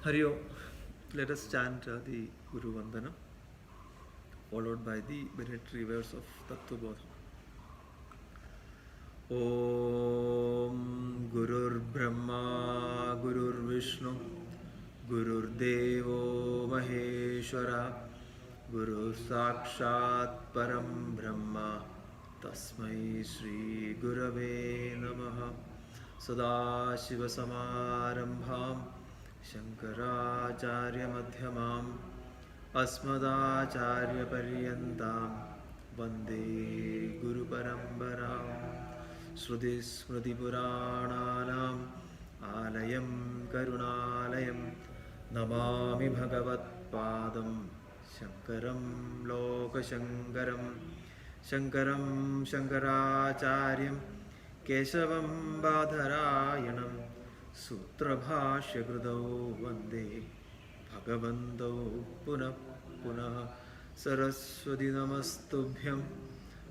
Hari Om. Let us chant the Guru Vandana, followed by the benedictory verse of Tattwabodha. Om Gurur Brahma Gurur Vishnu Gurur Devo Maheshwara Guru Sakshat Param Brahma Tasmai Shri Gurave Namah. Sadashiva Samarambham Shankaracharya Madhyamam Asmadacharya Paryantam Vande Guru Parambaram. Shruti Smriti Purananam Alayam Karunalayam Namami Bhagavat Padam Shankaram Lokashankaram Shankaram Shankaracharyam Keshavam Badharayanam Sutrabhashya Krudau Vande Bhagavantau Punah Punah. Saraswati Namastubhyam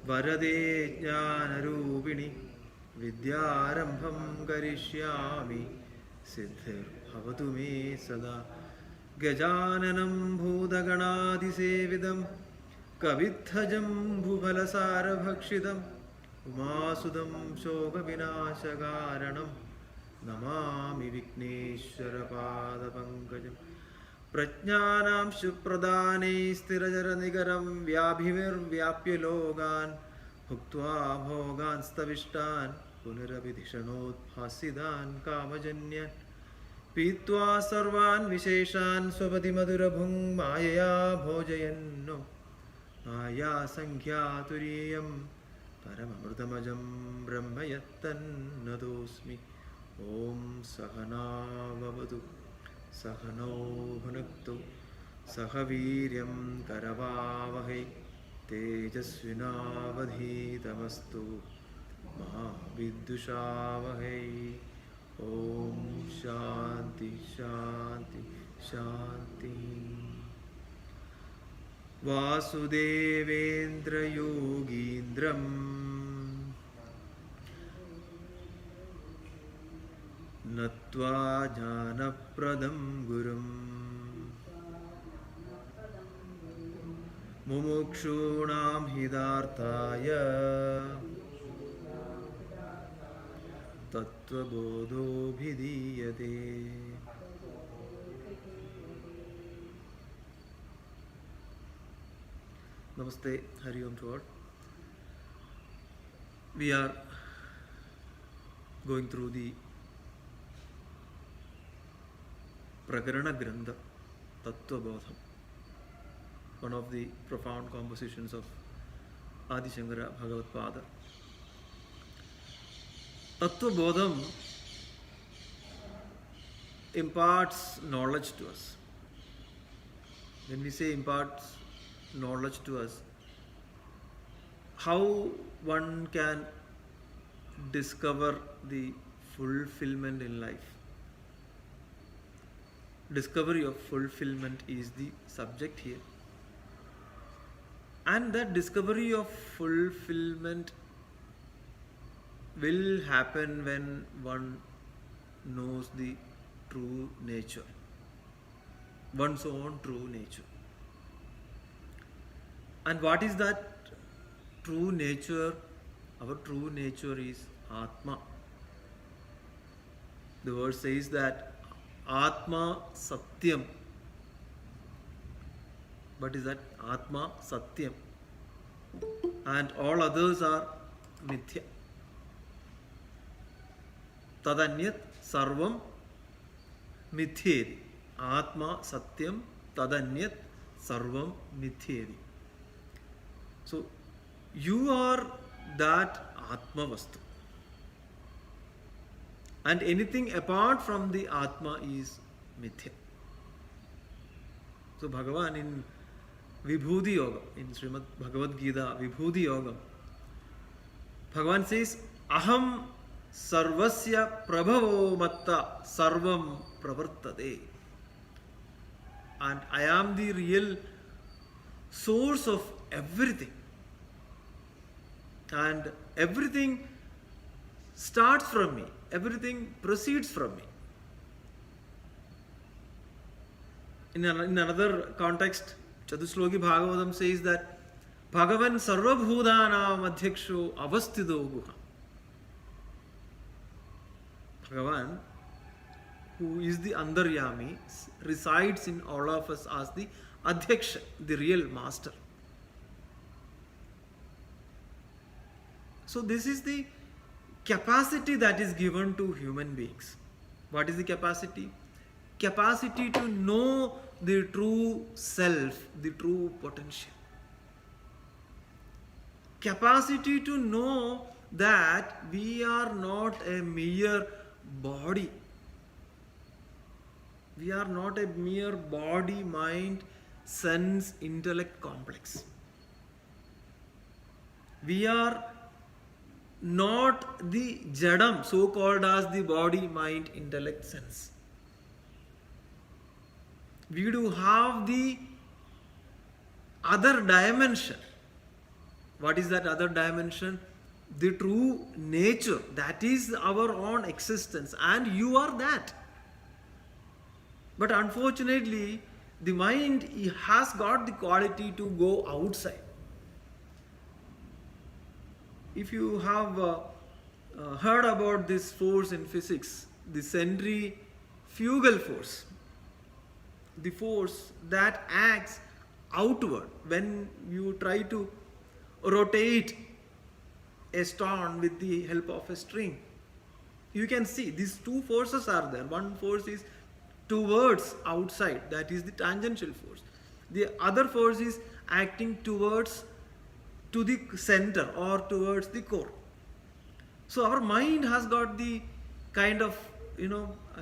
Varade Jnanarupini Vidyarambham Karishyami Siddhir Bhavatu Me Sada. Gajananam Bhudaganadisevidam Kavithajam Bhuvalasara Bhakshidam Umasudam Shoga Vinashagaranam Namami Vikneshwara Pada Pankajam. Prajnanam Shupradane Stirajara Nigaram Vyabhivir Vyapya Logan Bhuktva Bhogan Stavishtan Punaravidhishanot Hasidan Kamajanya Pitva Sarvan Visheshan Swapati Madurabhung Maya Bhojayanno Maya Sankhya Turiyam Paramamrutamajam Brahmayattan Nadosmi. Om Sahana Vavadu Sahano Bhunaktu Sahaviryam Karavavahai Tejasvinavadhitamastu Mahaviddushavahai. Om Shanti Shanti Shanti. Vasudevendra Yogindram Natva Jnanapradam Gurum Mumukshunam Hidarthaya Tattwabodho Bhidiyate. Namaste, Hari Om to all. We are going through the Prakarana Grantha, Tattwabodha, one of the profound compositions of Adi Shankara Bhagavad-pada. Tattwabodham imparts knowledge to us. When we say imparts knowledge to us, how one can discover the fulfillment in life. Discovery of fulfillment is the subject here. And that discovery of fulfillment will happen when one knows the true nature, one's own true nature. And what is that true nature? Our true nature is Atma. The verse says that Atma Satyam. What is that? Atma Satyam. And all others are Mithya. Tadanyat Sarvam Mithyedi. Atma Satyam Tadanyat Sarvam Mithyedi. So, you are that Atma Vastu. And anything apart from the Atma is Mithya. So, Bhagavan in Vibhuti Yoga, in Srimad Bhagavad Gita, Vibhuti Yoga, Bhagavan says, Aham Sarvasya Prabhavo Matta Sarvam Pravartade. And I am the real source of everything. And everything starts from me. Everything proceeds from me. In another context, Chatusloki Bhagavatam says that Bhagavan Sarvabhudanam Adhyaksho Avasthido Guha. Bhagavan, who is the Andaryami, resides in all of us as the Adhyaksha, the real master. So this is the capacity that is given to human beings. What is the capacity? Capacity to know the true self, the true potential. Capacity to know that we are not a mere body. We are not a mere body, mind, sense, intellect complex. We are not the jadam, so called as the body, mind, intellect, sense. We do have the other dimension. What is that other dimension? The true nature, that is our own existence, and you are that. But unfortunately, the mind has got the quality to go outside. If you have heard about this force in physics, the centrifugal force, the force that acts outward when you try to rotate a stone with the help of a string, you can see these two forces are there. One force is towards outside, that is the tangential force. The other force is acting towards to the center or towards the core. So our mind has got the kind of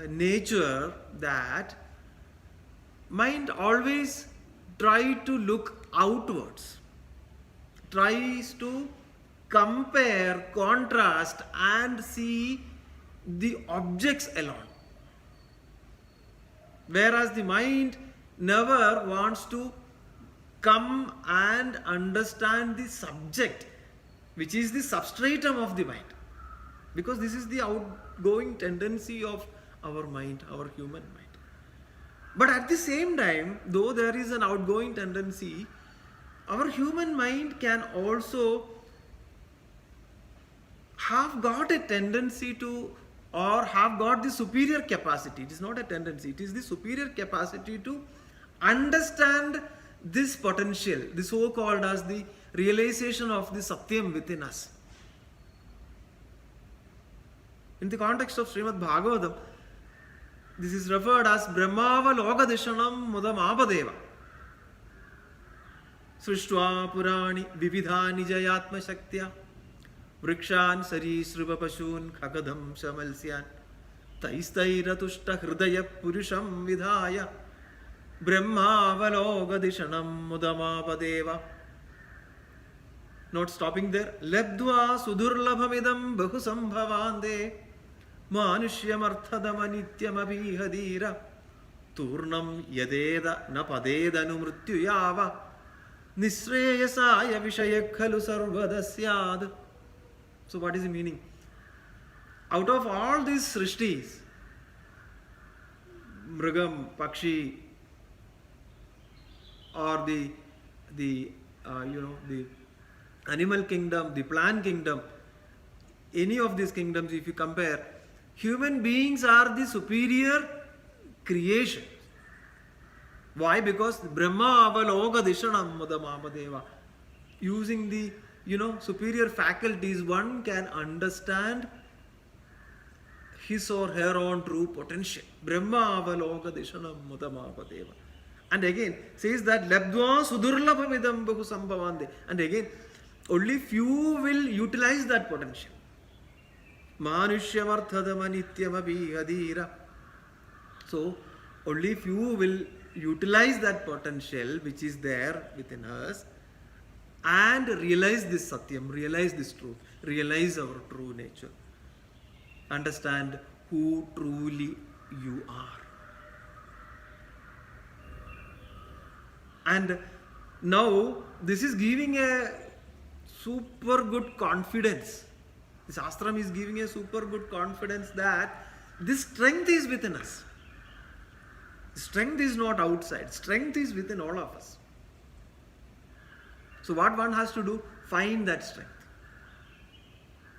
nature that mind always try to look outwards, tries to compare, contrast and see the objects alone. Whereas the mind never wants to come and understand the subject, which is the substratum of the mind. Because this is the outgoing tendency of our mind, our human mind. But at the same time, though there is an outgoing tendency, our human mind can also have got a tendency to, or have got the superior capacity. It is not a tendency, it is the superior capacity to understand this potential, the so-called as the realization of the Satyam within us. In the context of Srimad Bhagavatam, this is referred as Brahmavalogadishanam Mudamapadeva. Srishtva Purani Vividhani Jayatma Shaktya Vrikshan Sarisruva Pashun Khakadam Shamalsyan Taistairatushta Hridaya Purusham Vidhaya Brahmavalogadishanam Mudamapadeva. Not stopping there. Labdva Sudurlabhamidam Bahusambhavande Manushyamardhadamanithyamabhihadira Turnam Yadeda Napadedanu Mrityuyava Nisreyasaya Vishayakhalu Sarvadasyad. So what is the meaning? Out of all these srishtis, Mrigam, Pakshi, or the animal kingdom, the plant kingdom, any of these kingdoms, if you compare, human beings are the superior creation. Why? Because Brahma Avaloga Dishanam Mudamapadeva. Using the superior faculties, one can understand his or her own true potential. Brahma Avaloga Dishanam Mudamapadeva. And again says that Labdva Sudurlabhamidam Bahusambhavande. And again, only few will utilize that potential. Manushyamardhadamanithyamabhihadira. So only few will utilize that potential which is there within us and realize this Satyam, realize this truth, realize our true nature. Understand who truly you are. And now this is giving a super good confidence. This ashram is giving a super good confidence that this strength is within us. Strength is not outside. Strength is within all of us. So what one has to do? Find that strength.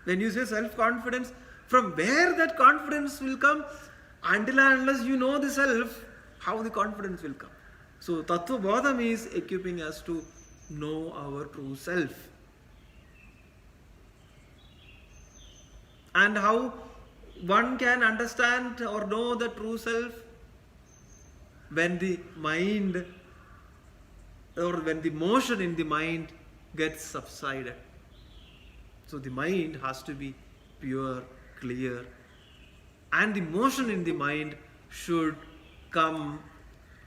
When you say self-confidence, from where that confidence will come? Until and unless you know the self, how the confidence will come. So Tattwabodha is equipping us to know our true self. And how one can understand or know the true self? When the mind or when the motion in the mind gets subsided. So the mind has to be pure, clear, and the motion in the mind should come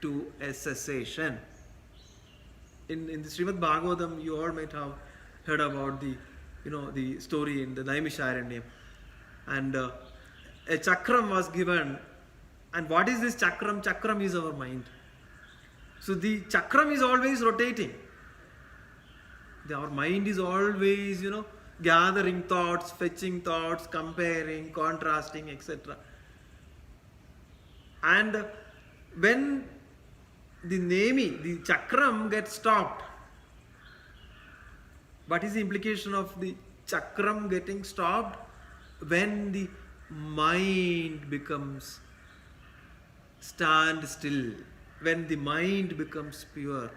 to a cessation. In the Srimad Bhagavatam, you all might have heard about the story in the Naimisharanyam. And a chakram was given. And what is this chakram? Chakram is our mind. So the chakram is always rotating. Our mind is always, gathering thoughts, fetching thoughts, comparing, contrasting, etc. And when the chakram gets stopped, what is the implication of the chakram getting stopped? When the mind becomes stand still, when the mind becomes pure,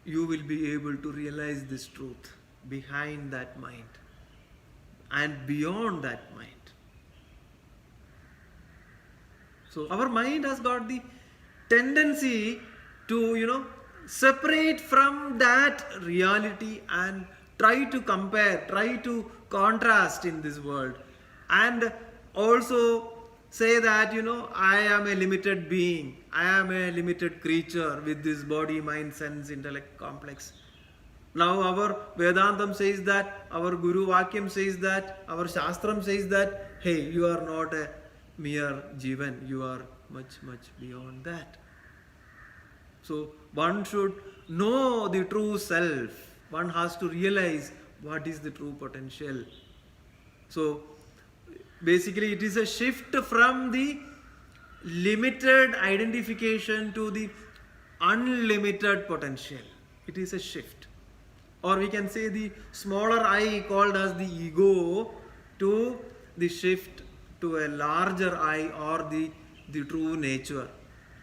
you will be able to realize this truth behind that mind and beyond that mind. So our mind has got the tendency to, separate from that reality and try to compare, try to contrast in this world, and also say that, I am a limited being, I am a limited creature with this body, mind, sense, intellect complex. Now our Vedantam says that, our Guru Vakyam says that, our Shastram says that, hey, you are not a mere Jivan, you are much, much beyond that. So one should know the true self. One has to realize what is the true potential. So basically it is a shift from the limited identification to the unlimited potential. It is a shift. Or we can say the smaller I called as the ego to the shift to a larger I or the true nature.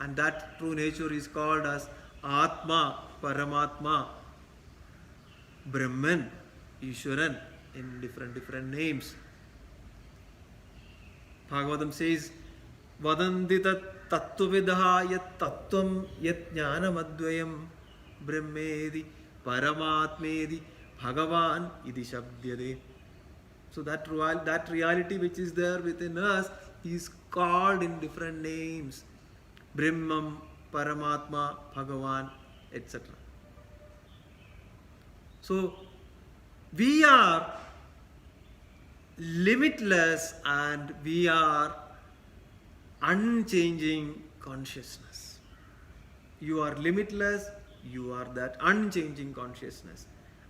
And that true nature is called as Atma, Paramatma, Brahman, Ishwaran in different names. Bhagavatam says, Vadanti tat tattvavidaha yat tattvam yat jnanamadvayam brahmedi paramatmedi bhagavan idi shabdyade. So that reality which is there within us is called in different names. Brahmam, Paramatma, Bhagavan, etc. So we are limitless and we are unchanging consciousness. You are limitless, you are that unchanging consciousness,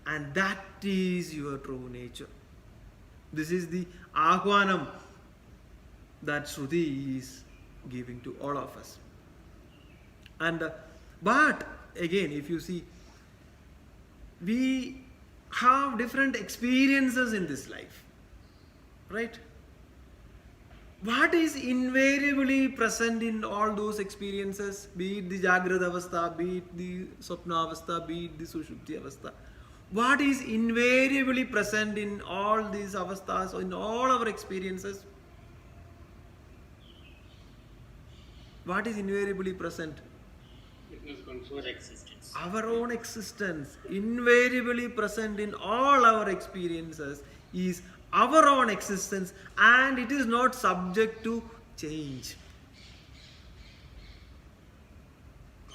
and that is your true nature. This is the Ahvanam that Shruti is giving to all of us. And but again, if you see, we have different experiences in this life, right? What is invariably present in all those experiences, be it the Jagrata Avastha, be it the Swapna Avastha, be it the Sushupti Avastha? What is invariably present in all these avasthas, or in all our experiences? What is invariably present? Our existence. Our own existence, invariably present in all our experiences, is our own existence, and it is not subject to change.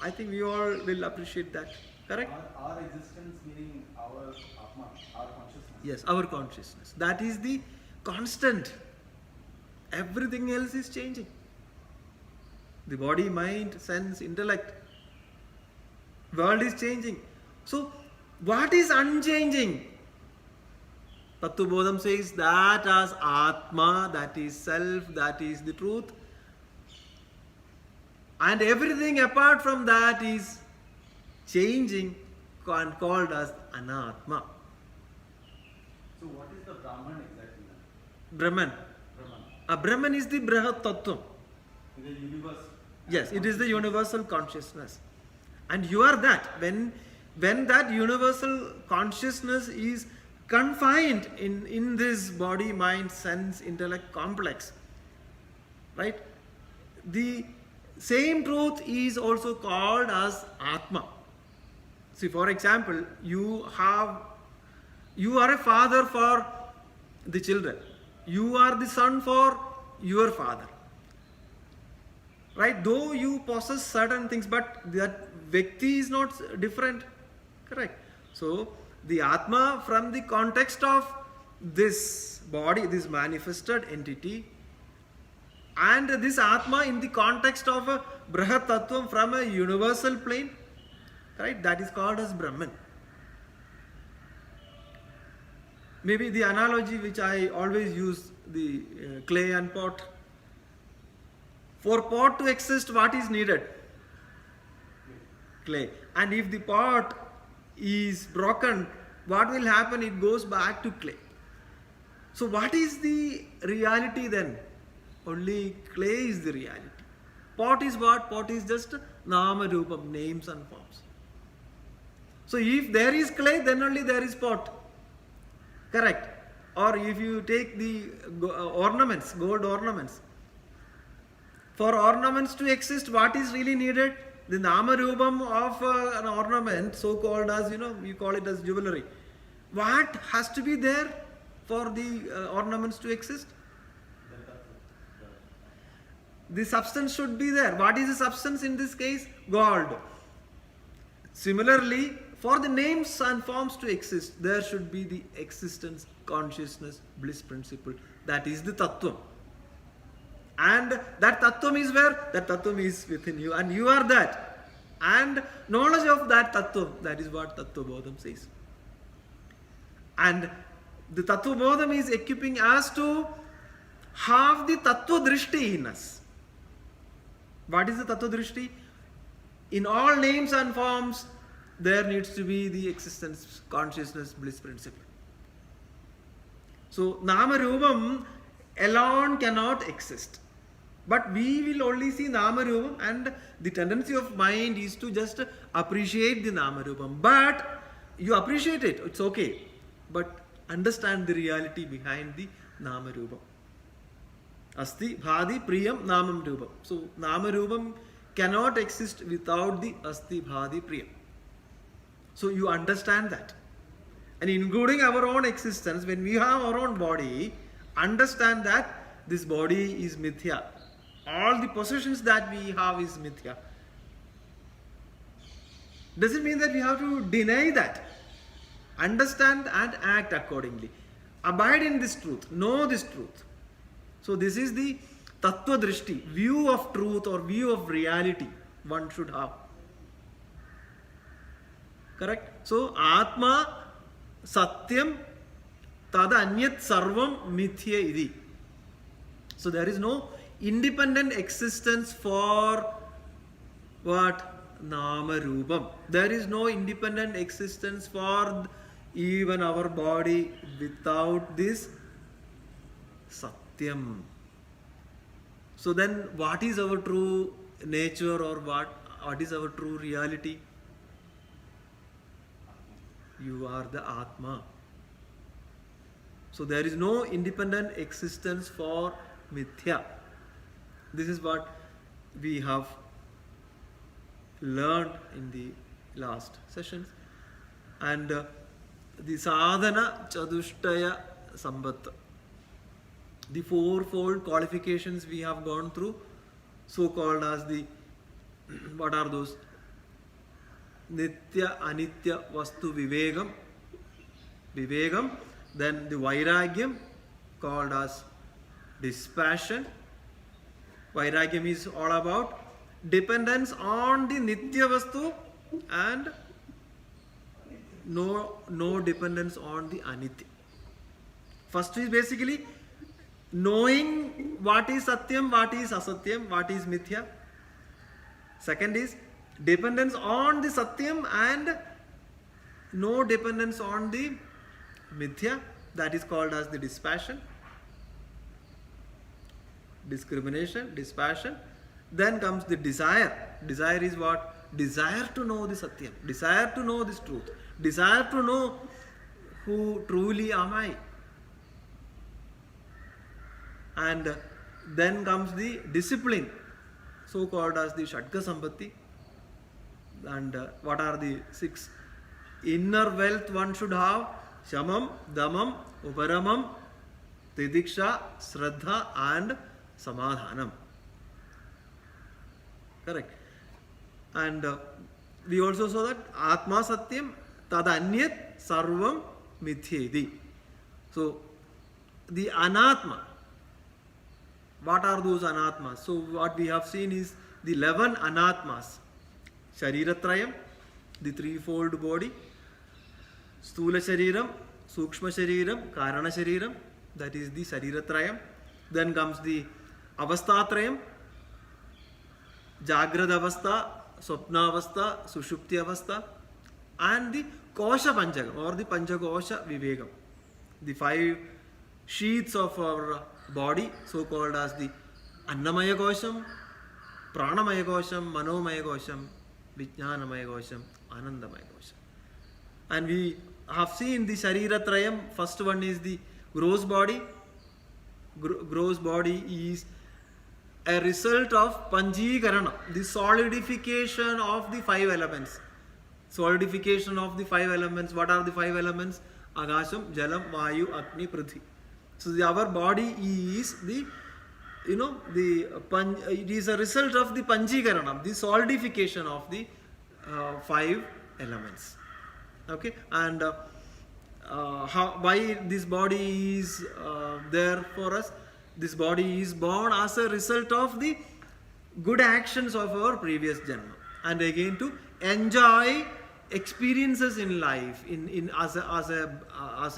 I think we all will appreciate that. Correct? Our existence meaning our Atma, our consciousness. Yes, our consciousness. That is the constant. Everything else is changing. The body, mind, sense, intellect. World is changing. So, what is unchanging? Tattwabodham says that as Atma, that is self, that is the truth. And everything apart from that is changing and called as anatma. So what is the Brahman exactly? Brahman. Brahman. Brahman is the Brahat Tattva. In the universe. Yes, it is the universal consciousness. And you are that. When that universal consciousness is confined in this body, mind, sense, intellect complex, right? The same truth is also called as Atma. See, for example, you are a father for the children. You are the son for your father. Right? Though you possess certain things, but that Vyakti is not different. Correct? So, the Atma from the context of this body, this manifested entity, and this Atma in the context of a Brahat Tattvam from a universal plane, right? That is called as Brahman. Maybe the analogy which I always use, the clay and pot. For pot to exist, what is needed? Clay. And if the pot is broken, what will happen? It goes back to clay. So what is the reality then? Only clay is the reality. Pot is what? Pot is just nama rupam, names and forms. So if there is clay, then only there is pot. Correct? Or if you take the ornaments, gold ornaments. For ornaments to exist, what is really needed? The nama rupam of an ornament, so called as, we call it as jewelry. What has to be there for the ornaments to exist? The substance should be there. What is the substance in this case? Gold. Similarly, for the names and forms to exist, there should be the existence, consciousness, bliss principle. That is the Tattvam. And that Tattvam is where? That Tattvam is within you, and you are that. And knowledge of that Tattvam, that is what Tattwabodha says. And the Tattwabodha is equipping us to have the Tattva Drishti in us. What is the Tattva Drishti? In all names and forms, there needs to be the existence, consciousness, bliss principle. So, Nama Rupam alone cannot exist. But we will only see Nama Rupam, and the tendency of mind is to just appreciate the Nama Rupam. But you appreciate it, it's okay. But understand the reality behind the Nama Rupam. Asti Bhadi Priyam Namam Rupam. So, Nama Rupam cannot exist without the Asti Bhadi Priyam. So, you understand that. And including our own existence, when we have our own body, understand that this body is mithya. All the possessions that we have is mithya. Doesn't mean that we have to deny that. Understand and act accordingly. Abide in this truth. Know this truth. So this is the Tattva Drishti, view of truth or view of reality one should have. Correct? So Atma Satyam Tada Anyat Sarvam Mithya Idi. So there is no independent existence for what? Nama Rupam. There is no independent existence for even our body without this Satyam. So then what is our true nature, or what is our true reality? You are the Atma. So there is no independent existence for Mithya. This is what we have learned in the last sessions. And the sadhana chadushtaya sambat, the fourfold qualifications we have gone through, so called as the, what are those? Nitya anitya vastu vivegam, then the vairagyam called as dispassion. Vairagyam is all about dependence on the nitya vastu and no dependence on the anitya. First is basically knowing what is satyam, what is asatyam, what is mithya. Second is dependence on the Satyam and no dependence on the Mithya. That is called as the dispassion. Discrimination, dispassion. Then comes the desire. Desire is what? Desire to know the Satyam. Desire to know this truth. Desire to know who truly am I. And then comes the discipline, so called as the Shadka Sambatti. And what are the 6? Inner wealth one should have: Shamam, Damam, Uparamam, Tidiksha, Shraddha and Samadhanam. Correct. And we also saw that Atma Satyam Tad Anyat Sarvam Mithyedi. So the Anatma. What are those anatmas? So what we have seen is the 11 anatmas. Shariratrayam, the threefold body. Stula Shariram, Sukshma Shariram, Karana Shariram, that is the Shariratrayam. Then comes the Avastatrayam, Jagrad Avastha, Swapna Avastha, Sushupti Avastha, and the Kosha Panchagam or the Panchakosha Vivegam. The 5 sheaths of our body, so called as the Annamaya Kosham, Pranamaya Kosham, Manomaya Kosham, Vijnanamaya Kosham, Anandamaya Kosham. And we have seen the Shariratrayam. First one is the gross body. Gross body is a result of Panjikarana, the solidification of the 5 elements. Solidification of the 5 elements. What are the 5 elements? Agasham, Jalam, Vayu, Agni, Prithvi. So our body is the, it is a result of the Panjikaranam, the solidification of the 5 elements. Okay, and why this body is there for us? This body is born as a result of the good actions of our previous janma, and again to enjoy experiences in life. As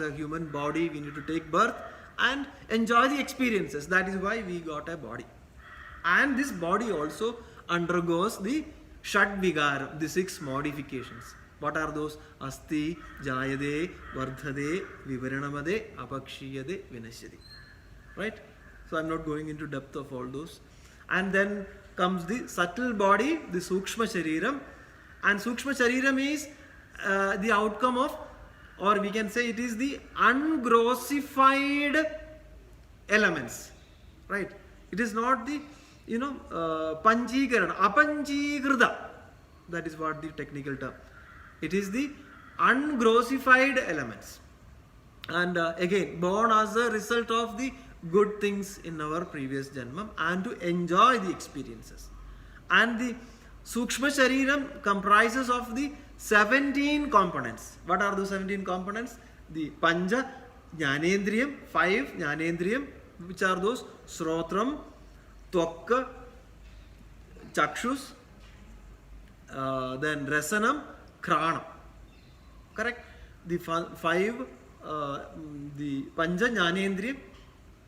a human body, we need to take birth and enjoy the experiences. That is why we got a body. And this body also undergoes the Shad Vigaram, the 6 modifications. What are those? Asti, Jayade, Vardhade, Vivaranamade, Apakshiyade, Vinashyade. Right? So I am not going into depth of all those. And then comes the subtle body, the Sukshma Shariram. And Sukshma Shariram is the outcome of, or we can say it is the ungrossified elements. Right? It is not the, Panjikarana, Apanjikrita. That is what the technical term. It is the ungrossified elements. And again, born as a result of the good things in our previous janmam and to enjoy the experiences. And the Sukshma Shariram comprises of the 17 components. What are those 17 components? The Panja, Jnanendriyam, 5 Jnanendriyam, which are those? Srotram, Tvakka, Chakshus, then Rasanam, Kranam. Correct? The 5, the Panja Jnanendriyam,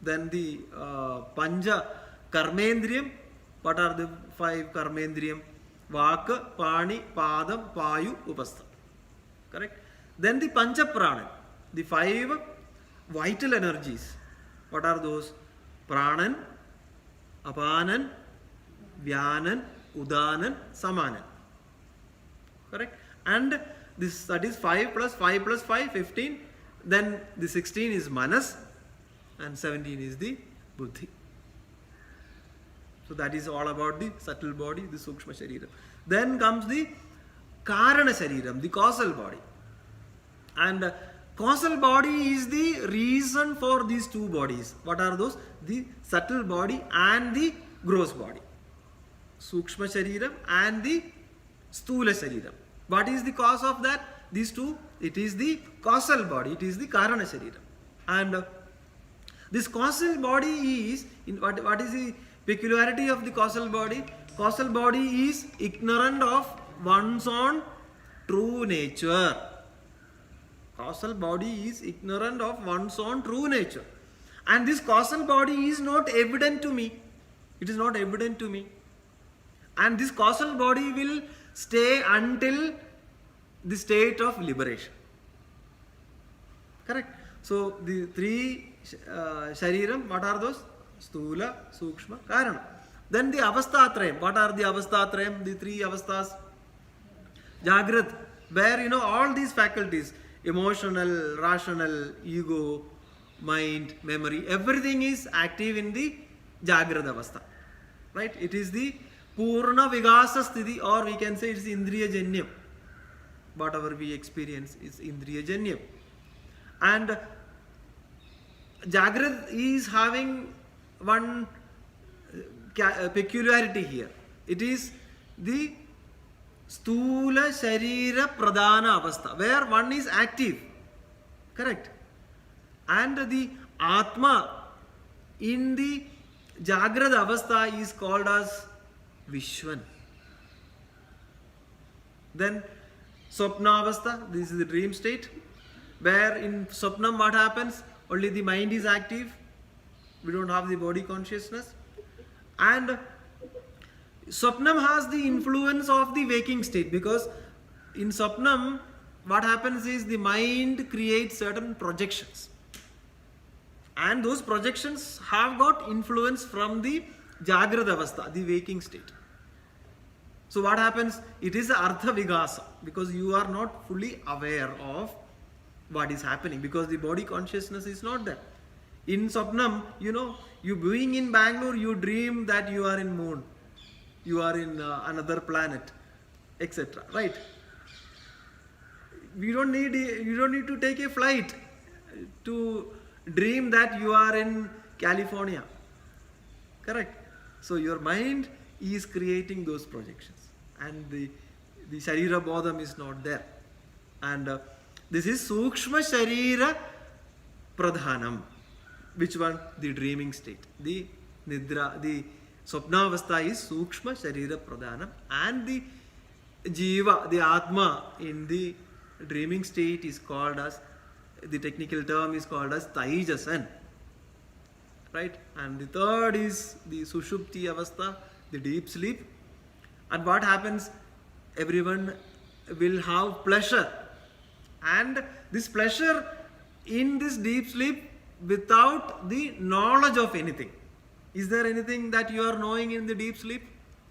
then the Panja Karmendriyam. What are the 5 Karmendriyam? Vaka, Pani, Padam, Payu, Upastha. Correct? Then the Pancha Pranan, the 5 vital energies. What are those? Pranan, Apanan, Vyanan, Udanan, Samanan. Correct? And this, that is 5 plus 5 plus 5, 15. Then the 16 is Manas and 17 is the Buddhi. So that is all about the subtle body, the Sukshma Shariram. Then comes the Karana Shariram, the causal body. And causal body is the reason for these 2 bodies. What are those? The subtle body and the gross body. Sukshma Shariram and the Stula Shariram. What is the cause of that? These 2? It is the causal body. It is the Karana Shariram. And this causal body is, what is the peculiarity of the causal body? Causal body is ignorant of one's own true nature. Causal body is ignorant of one's own true nature. And this causal body is not evident to me. It is not evident to me. And this causal body will stay until the state of liberation. Correct? So the three shariram, what are those? Stula, Sukshma, Karana. Then the Avastatrayam. What are the Avastatrayam? The three Avastas. Jagrat, where all these faculties, emotional, rational, ego, mind, memory, everything is active in the Jagrad Avastha. Right? It is the Purna Vigasa Sthiti, or we can say it is Indriya Janyam. Whatever we experience is Indriya Janyam. And Jagrad is having one peculiarity here. It is the Stula Sharira Pradhana Avastha, where one is active. Correct? And the Atma in the Jagrad Avastha is called as Vishwan. Then Swapna Avastha, this is the dream state, where in Swapnam what happens? Only the mind is active. We don't have the body consciousness. And Swapnam has the influence of the waking state, because in Swapnam what happens is the mind creates certain projections. And those projections have got influence from the Jagrad Avastha, the waking state. So what happens? It is Artha Vigasa, because you are not fully aware of what is happening, because the body consciousness is not there. In Swapnam, you being in Bangalore, you dream that you are in moon, you are in another planet, etc. Right? You don't need to take a flight to dream that you are in California. Correct? So your mind is creating those projections, and the Sharira Bodham is not there. And this is Sukshma Sharira Pradhanam. Which one? The dreaming state. The Nidra, the Swapnavastha is Sukshma Sharira Pradhanam, and the Jiva, the Atma in the dreaming state is called as, the technical term is called as Taijasan. Right? And the third is the Sushupti Avastha, the deep sleep. And what happens? Everyone will have pleasure. And this pleasure in this deep sleep without the knowledge of anything. Is there anything that you are knowing in the deep sleep?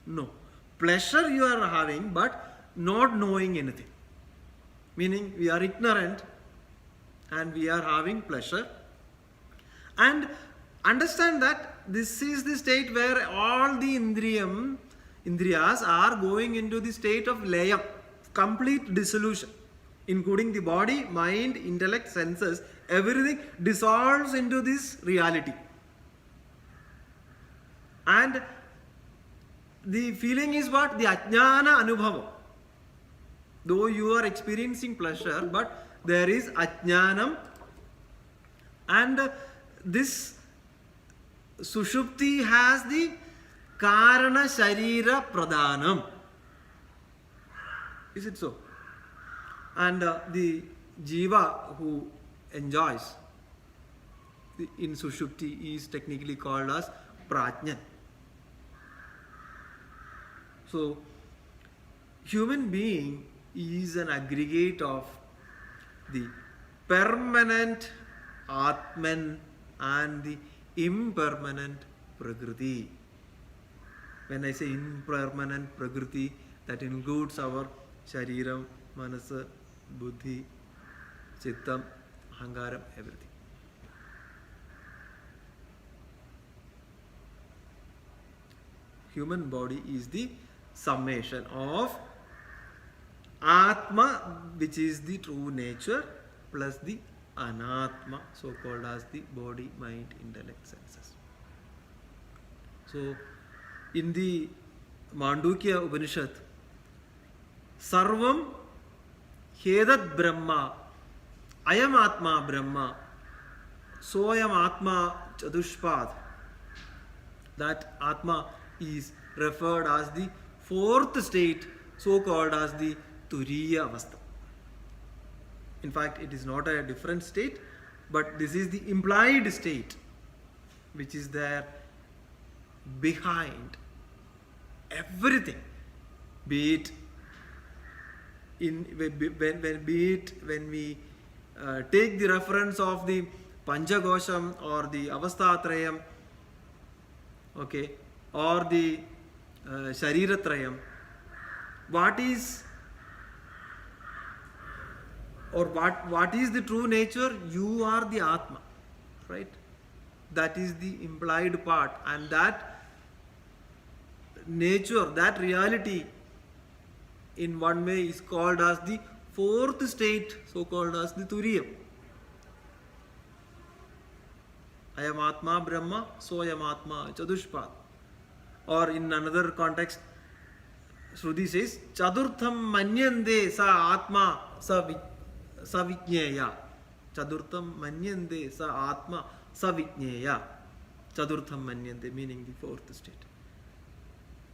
No. Pleasure you are having, but not knowing anything. Meaning we are ignorant and we are having pleasure. And understand that this is the state where all the Indriyas are going into the state of layam, complete dissolution, including the body, mind, intellect, senses, everything dissolves into this reality. And the feeling is what? The Ajnana Anubhava. Though you are experiencing pleasure, but there is Ajnanam, and this Sushupti has the Karana Sharira Pradhanam. Is it so? And the Jiva who enjoys in Sushupti is technically called as Prajnan. So, human being is an aggregate of the permanent Atman and the impermanent Prakriti. When I say impermanent Prakriti, that includes our Shariram, Manasa, Buddhi, Chittam, Ahangaram, everything. Human body is the summation of Atma, which is the true nature, plus the Anatma, so called as the body, mind, intellect, senses. So, in the Mandukya Upanishad, Sarvam Hedat Brahma, Ayam Atma Brahma, Soyam Atma Chadushpad. That Atma is referred as the fourth state, so called as the Turiya Avastha. In fact, it is not a different state, but this is the implied state which is there behind everything, be it when we take the reference of the Panchakosham or the Avasthatrayam, okay, or the Shariratrayam, what is the true nature? You are the Atma, right? That is the implied part, and that nature, that reality, in one way is called as the fourth state, so called as the Turiyam. Ayam Atma Brahma, Soyam Atma Chadushpat. Or in another context, Shruti says, Chadurtham Manyande Sa Atma Savijñeya. Chadurtham Manyande Sa Atma Savijñeya. Chadurtham Manyande, meaning the fourth state.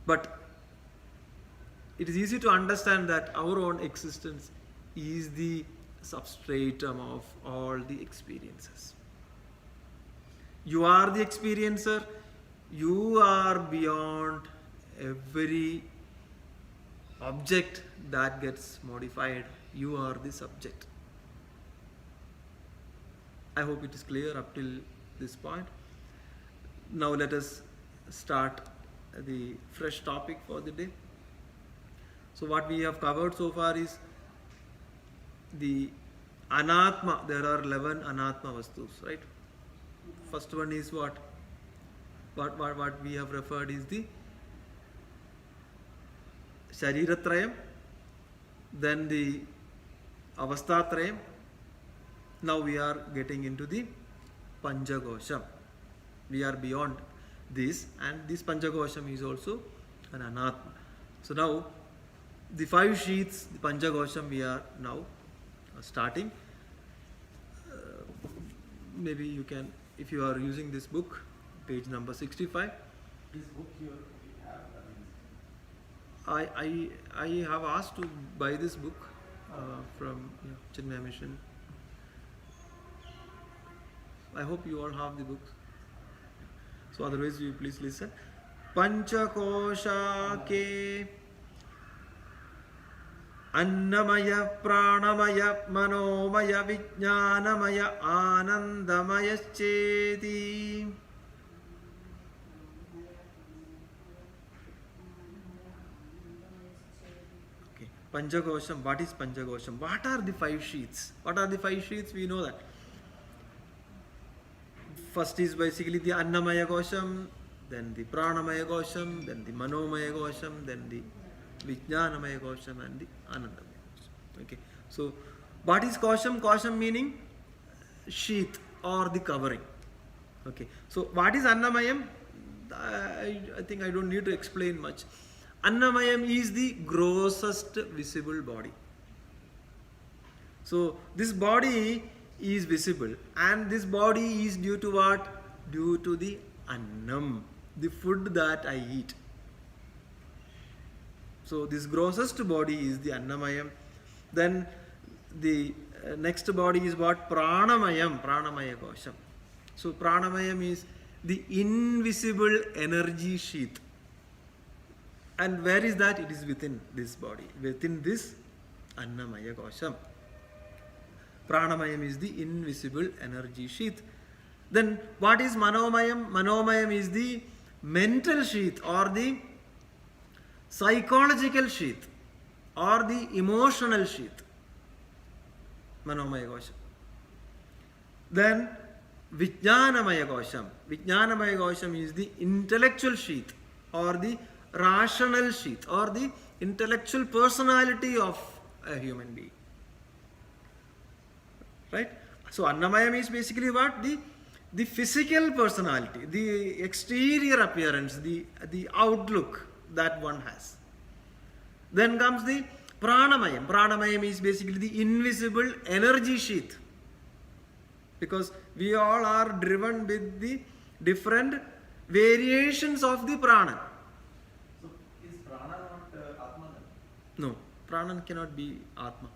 But it is easy to understand that our own existence is the substratum of all the experiences. You are the experiencer. You are beyond every object that gets modified. You are the subject. I hope it is clear up till this point. Now let us start the fresh topic for the day. So what we have covered so far is the anatma. There are 11 anatma vastus, right? First one is what we have referred is the Shariratrayam, then the Avasthatrayam. Now we are getting into the Panchakosham. We are beyond this, and this Panchakosham is also an anatma. So now the 5 sheaths, the Panchakosham, we are now starting. Maybe you can, if you are using this book, page number 65. This book here we have, I have asked to buy this book from Chinmaya Mission. I hope you all have the books. So otherwise you please listen. Panchakosha ke Annamaya, Pranamaya, Manomaya, Vijnanamaya, Anandamaya Cheti. Okay, Panchakosham. What is Panchakosham? What are the 5 sheaths? What are the 5 sheaths? We know that. First is basically the Annamaya Kosham, then the Pranamaya Kosham, then the Manomaya Kosham, then the Vijnanamaya Kosham and the Anandamaya Kosham. Okay. So, what is Kosham? Kosham meaning sheath or the covering. Okay. So, what is Annamayam? I think I don't need to explain much. Annamayam is the grossest visible body. So, this body is visible, and this body is due to what? Due to the annam, the food that I eat. So this grossest body is the Annamayam. Then the next body is what? Pranamayam, Pranamaya Kosham. So Pranamayam is the invisible energy sheath. And where is that? It is within this body, within this Annamaya Kosham. Pranamayam is the invisible energy sheath. Then what is Manomayam? Manomayam is the mental sheath or the psychological sheath or the emotional sheath. Manomaya Kosham. Then Vijnanamaya Kosham. Vijnanamaya Kosham is the intellectual sheath or the rational sheath or the intellectual personality of a human being. Right? So Annamayam is basically what? The physical personality, the exterior appearance, the outlook that one has. Then comes the Pranamayam. Pranamayam is basically the invisible energy sheath. Because we all are driven with the different variations of the prana. So is prana not Atma then? No, prana cannot be Atma.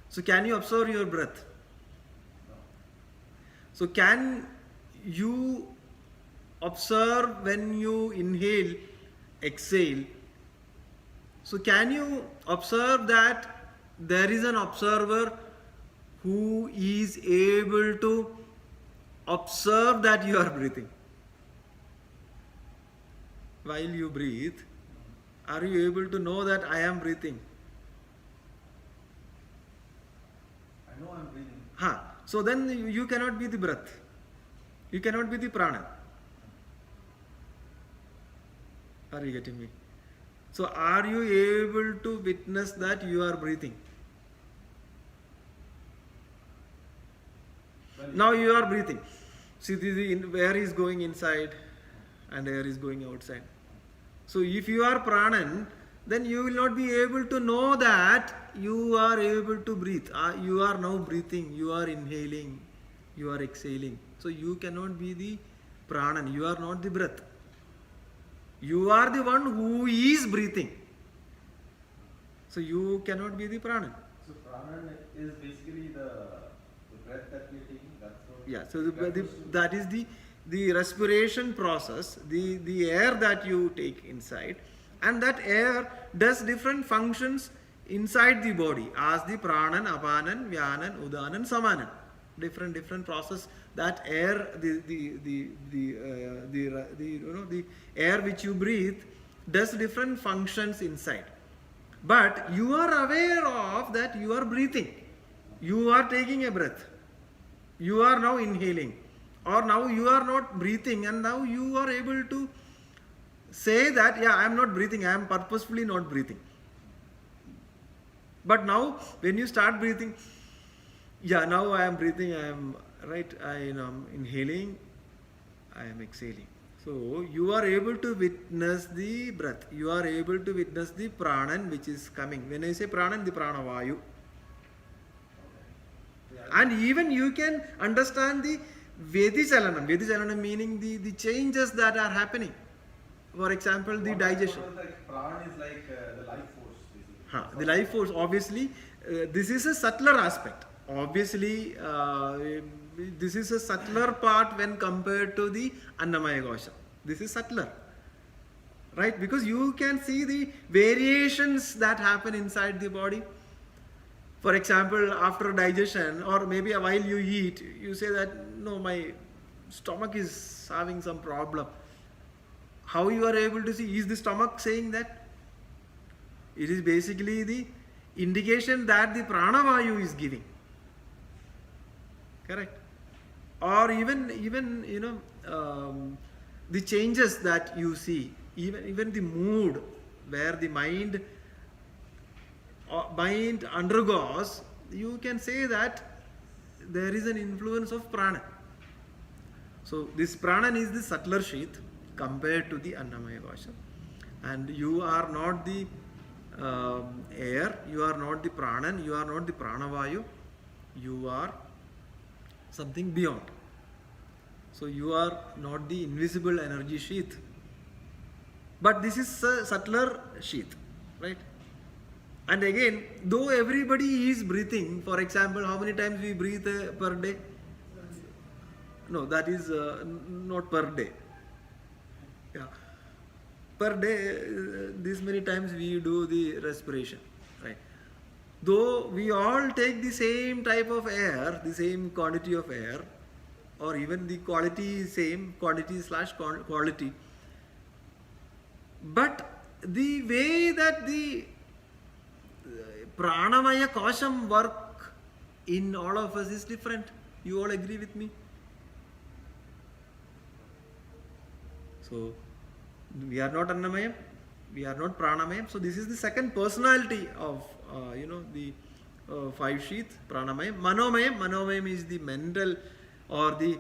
So can you observe your breath? No. So can you observe when you inhale, exhale, So can you observe that there is an observer who is able to observe that you are breathing? While you breathe, are you able to know that I am breathing? I know I'm breathing. So then you cannot be the breath. You cannot be the prana. Are you getting me? So are you able to witness that you are breathing? Now you are breathing. See, the air is going inside and air is going outside. So if you are pranan, then you will not be able to know that you are able to breathe. You are now breathing, you are inhaling, you are exhaling. So you cannot be the pranan, you are not the breath. You are the one who is breathing. So you cannot be the pranan. So prana is basically the breath that we are taking. That's what. Yeah. So that is the respiration process, the air that you take inside, and that air does different functions inside the body as the pranan, apanan, vyanan, udanan, samanan. Different process. That air, the air which you breathe does different functions inside. But you are aware of that you are breathing. You are taking a breath. You are now inhaling. Or now you are not breathing, and now you are able to say that, yeah, I am not breathing, I am purposefully not breathing. But now when you start breathing, yeah, now I am breathing, I am inhaling, I am exhaling. So you are able to witness the breath. You are able to witness the pranan which is coming. When I say pranan, the pranavayu. And even you can understand the Vedichalanam. Vedichalanam meaning the changes that are happening. For example, the digestion. Prana is like the life force, basically. The life force, obviously, this is a subtler aspect. Obviously, this is a subtler part when compared to the Annamaya Kosha. This is subtler. Right? Because you can see the variations that happen inside the body. For example, after digestion, or maybe while you eat, you say that, no, my stomach is having some problem. How you are able to see? Is the stomach saying that? It is basically the indication that the pranavayu is giving. Correct? Or even the changes that you see, even the mood where the mind undergoes, you can say that there is an influence of prana. So this prana is the subtler sheath compared to the Annamaya Kosha. And you are not the air, you are not the pranan, you are not the pranavayu, you are something beyond. So you are not the invisible energy sheath. But this is a subtler sheath, right? And again, though everybody is breathing, for example, how many times we breathe per day? No, that is not per day. Yeah. Per day, this many times we do the respiration, right? Though we all take the same type of air, the same quantity of air, or even the quality, same quantity/quality, but the way that the pranamaya kosham work in all of us is different. You all agree with me? So we are not Annamayam, we are not Pranamayam. So this is the second personality of the five sheath, Pranamayam. Manomayam is the mental or the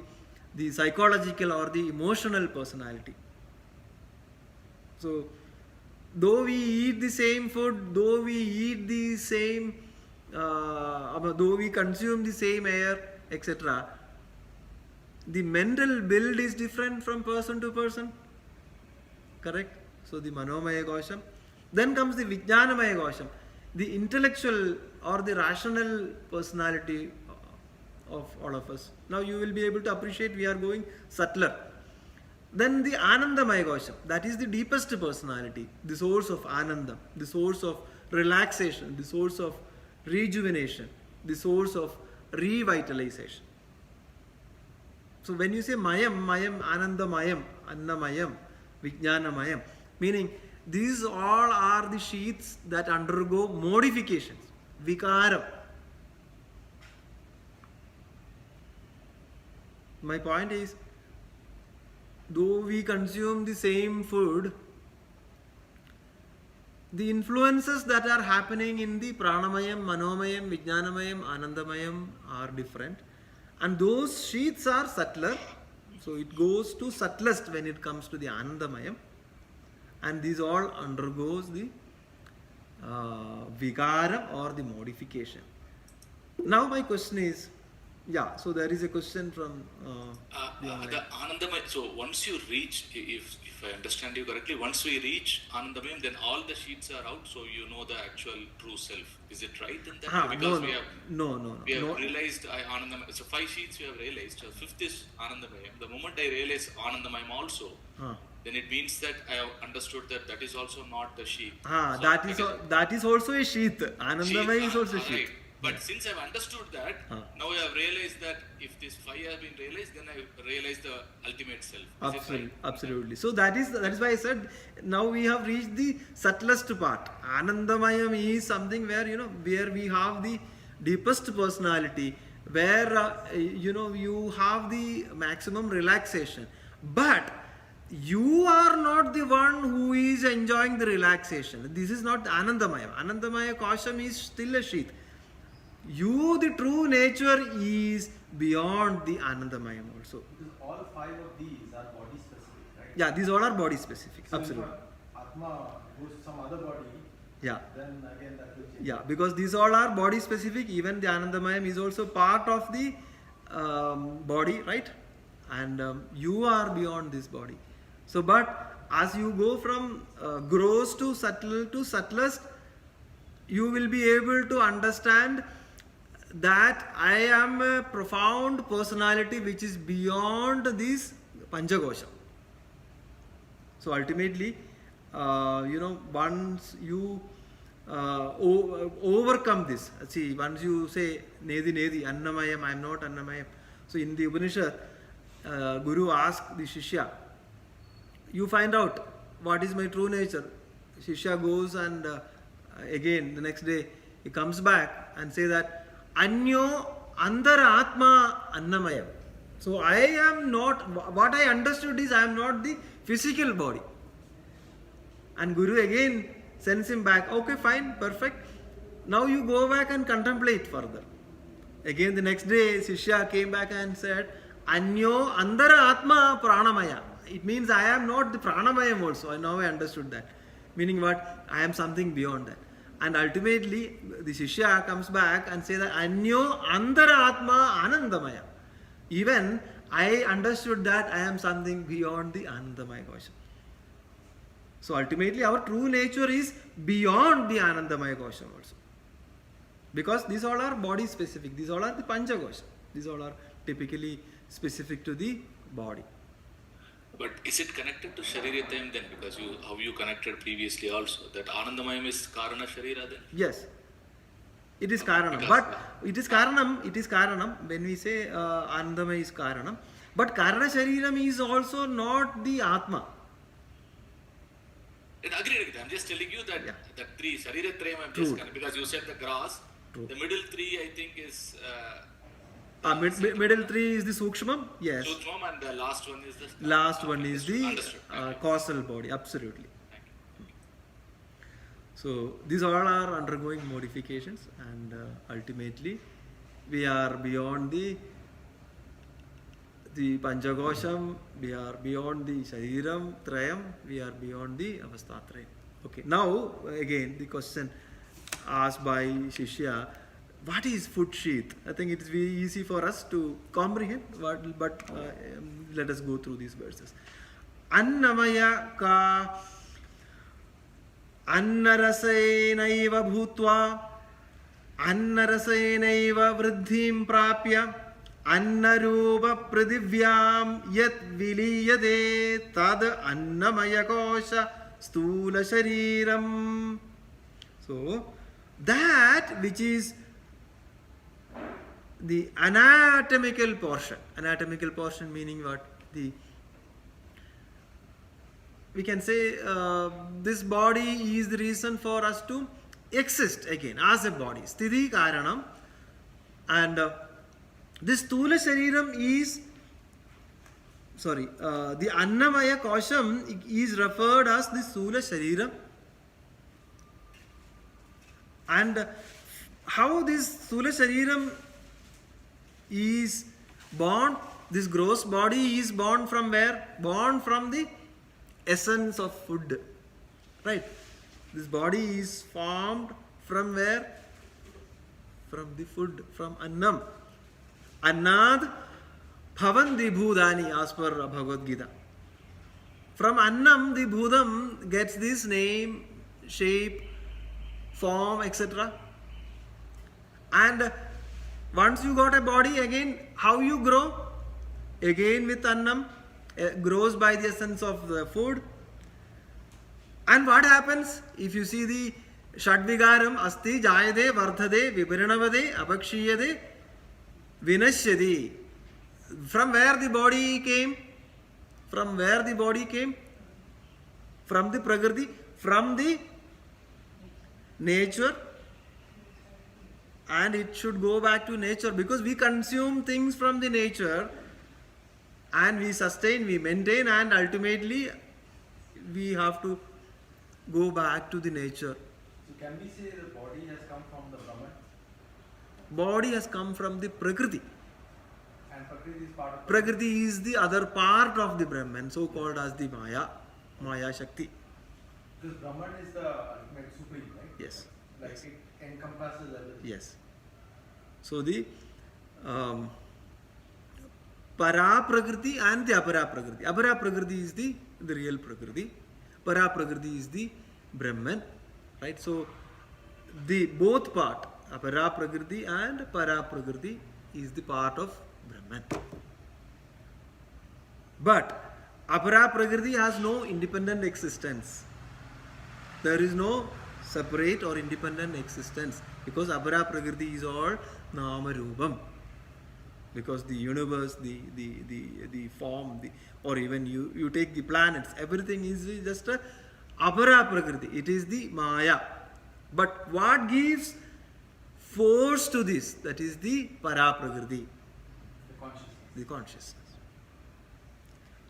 psychological or the emotional personality. So though we eat the same food, though we eat the same, though we consume the same air, etc., the mental build is different from person to person. Correct? So the Manomaya Kosham. Then comes the Vijnanamaya Kosham, the intellectual or the rational personality of all of us. Now you will be able to appreciate we are going subtler. Then the Anandamaya Kosham, that is the deepest personality, the source of Anandam, the source of relaxation, the source of rejuvenation, the source of revitalization. So when you say Mayam, Mayam, Anandamayam, Annamayam, Vijnanamayam, meaning these all are the sheaths that undergo modifications, Vikaram. My point is, though we consume the same food, the influences that are happening in the Pranamayam, Manomayam, Vijnanamayam, Anandamayam are different. And those sheaths are subtler. So it goes to subtlest when it comes to the Anandamayam. And these all undergoes the Vikaram or the modification. Now my question is, yeah, so there is a question from the Anandamaya. So once you reach, if I understand you correctly, once we reach Anandamayam, then all the sheets are out, so you know the actual true self. Is it right? In that way? Because we have realized Anandamayam. So 5 sheets we have realized. So 5th is Anandamayam. The moment I realize Anandamayam also, then it means that I have understood that is also not the sheath. So that is also a sheath. Anandamaya is also a sheath. Right. But since I've understood that, now I have realized that if this 5 has been realized, then I realize the ultimate self. Absolutely, absolutely. So that is why I said now we have reached the subtlest part. Anandamayam is something where where we have the deepest personality, where you have the maximum relaxation. But you are not the one who is enjoying the relaxation. This is not Anandamaya. Anandamaya Kosham is still a sheath. You, the true nature, is beyond the Anandamayam also. Because all 5 of these are body specific, right? Yeah, these all are body specific. So absolutely. if Atma goes to some other body, yeah, then again that will change. Yeah, because these all are body specific. Even the Anandamayam is also part of the body, right? And you are beyond this body. So, but as you go from gross to subtle to subtlest, you will be able to understand that I am a profound personality which is beyond this Panchakosha. So ultimately, once you overcome this, see, once you say Nedi, Annamayam, I am not Annamayam. So in the Upanishad, Guru asked the Shishya, you find out what is my true nature. Shishya goes and again the next day he comes back and say that Anyo Andara Atma Annamayam. So I am not, what I understood is I am not the physical body. And Guru again sends him back, okay, fine, perfect. Now you go back and contemplate further. Again the next day Shishya came back and said Anyo Andara Atma Pranamaya. It means I am not the Pranamayam also. Now I understood that. Meaning what? I am something beyond that. And ultimately, the Shishya comes back and says that Anyo Andara Atma Anandamaya. Even I understood that I am something beyond the Anandamaya Kosha. So ultimately, our true nature is beyond the Anandamaya Kosha also. Because these all are body specific. These all are the Pancha Kosha. These all are typically specific to the body. But is it connected to Shaririyatayam then? Because how you connected previously also, that Anandamayam is Karana Sharira then? Yes. It is Karanam. But it is Karanam when we say Anandamaya is Karanam. But Karana Shariram is also not the Atma. Agreed. I'm just telling you that that 3, Shariratrayam, I'm just connected because you said the grass. True. The middle 3 I think is... middle 3 is the Sukshmam, yes. Sukshmam, and the last one is the... Last one is the causal body, absolutely. So these all are undergoing modifications, and ultimately we are beyond the Panchakosham, we are beyond the Shariram Trayam, we are beyond the Avastha Trayam. Okay, now again the question asked by Shishya, what is foot sheath? I think it is very easy for us to comprehend, but let us go through these verses. Annamaya ka annarasayenaiva bhutva annarasayenaiva vriddhim prapya Annarupa prithivyam yat viliyade tad annamaya kosha stula shariram. So that which is the anatomical portion meaning what? We can say this body is the reason for us to exist again as a body. Sthiti karanam. And this Stula Shariram is, the Annamaya Kosham is referred as the Stula Shariram. And how this Stula Shariram is born, this gross body is born from where? Born from the essence of food. Right? This body is formed from where? From the food, from Annam. Annad bhavandi bhudani as per Bhagavad Gita. From Annam, the Bhudam gets this name, shape, form, etc. And once you got a body, again, how you grow? Again with Annam, grows by the essence of the food. And what happens? If you see the Shadvigaram, Asti, Jayade, Vardhade, Viparinavade, Apakshiyade, Vinashyadi. From where the body came? From where the body came? From the Prakriti, from the nature. And it should go back to nature because we consume things from the nature and we sustain, we maintain, and ultimately we have to go back to the nature. So can we say the body has come from the Brahman? Body has come from the Prakriti. And Prakriti is part of Prakriti is the other part of the Brahman, so called as the Maya Shakti. Because Brahman is the ultimate supreme, right? Yes. Like yes. it encompasses everything. Yes. So the Para Prakriti and the Apara Prakriti. Apara Prakriti is the real Prakriti. Para Prakriti is the Brahman. Right? So the both part, Apara Prakriti and Para Prakriti, is the part of Brahman. But Apara Prakriti has no independent existence. There is no separate or independent existence because Apara Prakriti is all Nama Rupam. Because the universe, the form, or even you take the planets, everything is just a Apara Prakriti. It is the Maya. But what gives force to this? That is the Para Prakriti. The consciousness.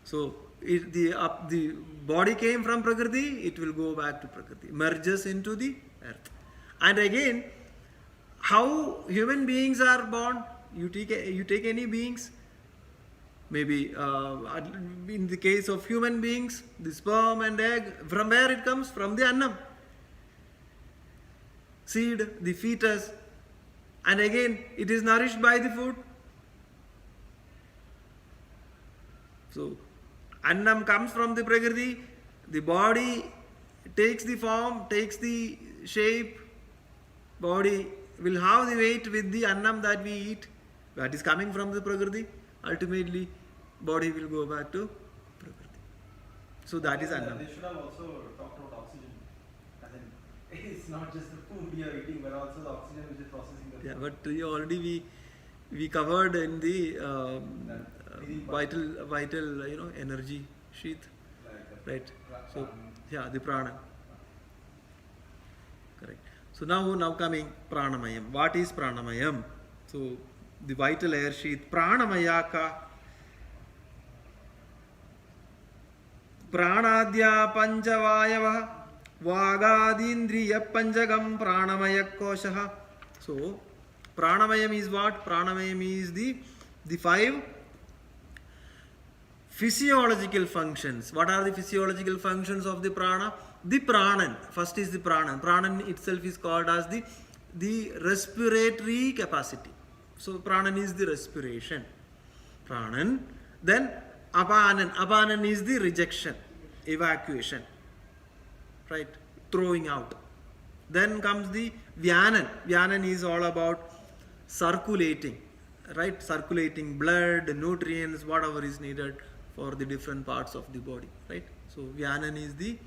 So the body came from Prakriti, it will go back to Prakriti, merges into the earth. And again, how human beings are born? You take any beings, maybe in the case of human beings, the sperm and egg, from where it comes? From the Annam. Seed, the fetus, and again it is nourished by the food. So Annam comes from the Prakriti, the body takes the form, takes the shape, body will have the weight with the Annam that we eat. That is coming from the Prakriti. Ultimately, body will go back to Prakriti. So that is Annam. They should have also talked about oxygen. As in, it's not just the food you are eating, but also the oxygen which is processing the food. Yeah, but already we covered in the vital energy sheath, right? So yeah, the prana. Correct. So now coming Pranamayam. What is Pranamayam? So the vital air sheath. Pranamaya ka Pranadya Panchavayava Vagadindriya Panjagam Pranamaya Koshaha. So Pranamayam is what? Pranamayam is the 5 physiological functions. What are the physiological functions of the prana? The pranan. First is the pranan. Pranan itself is called as the respiratory capacity. So pranan is the respiration. Pranan. Then apanan. Apanan is the rejection, evacuation. Right? Throwing out. Then comes the vyanan. Vyanan is all about circulating. right? Circulating blood, nutrients, whatever is needed for the different parts of the body, right? So Vyanan is the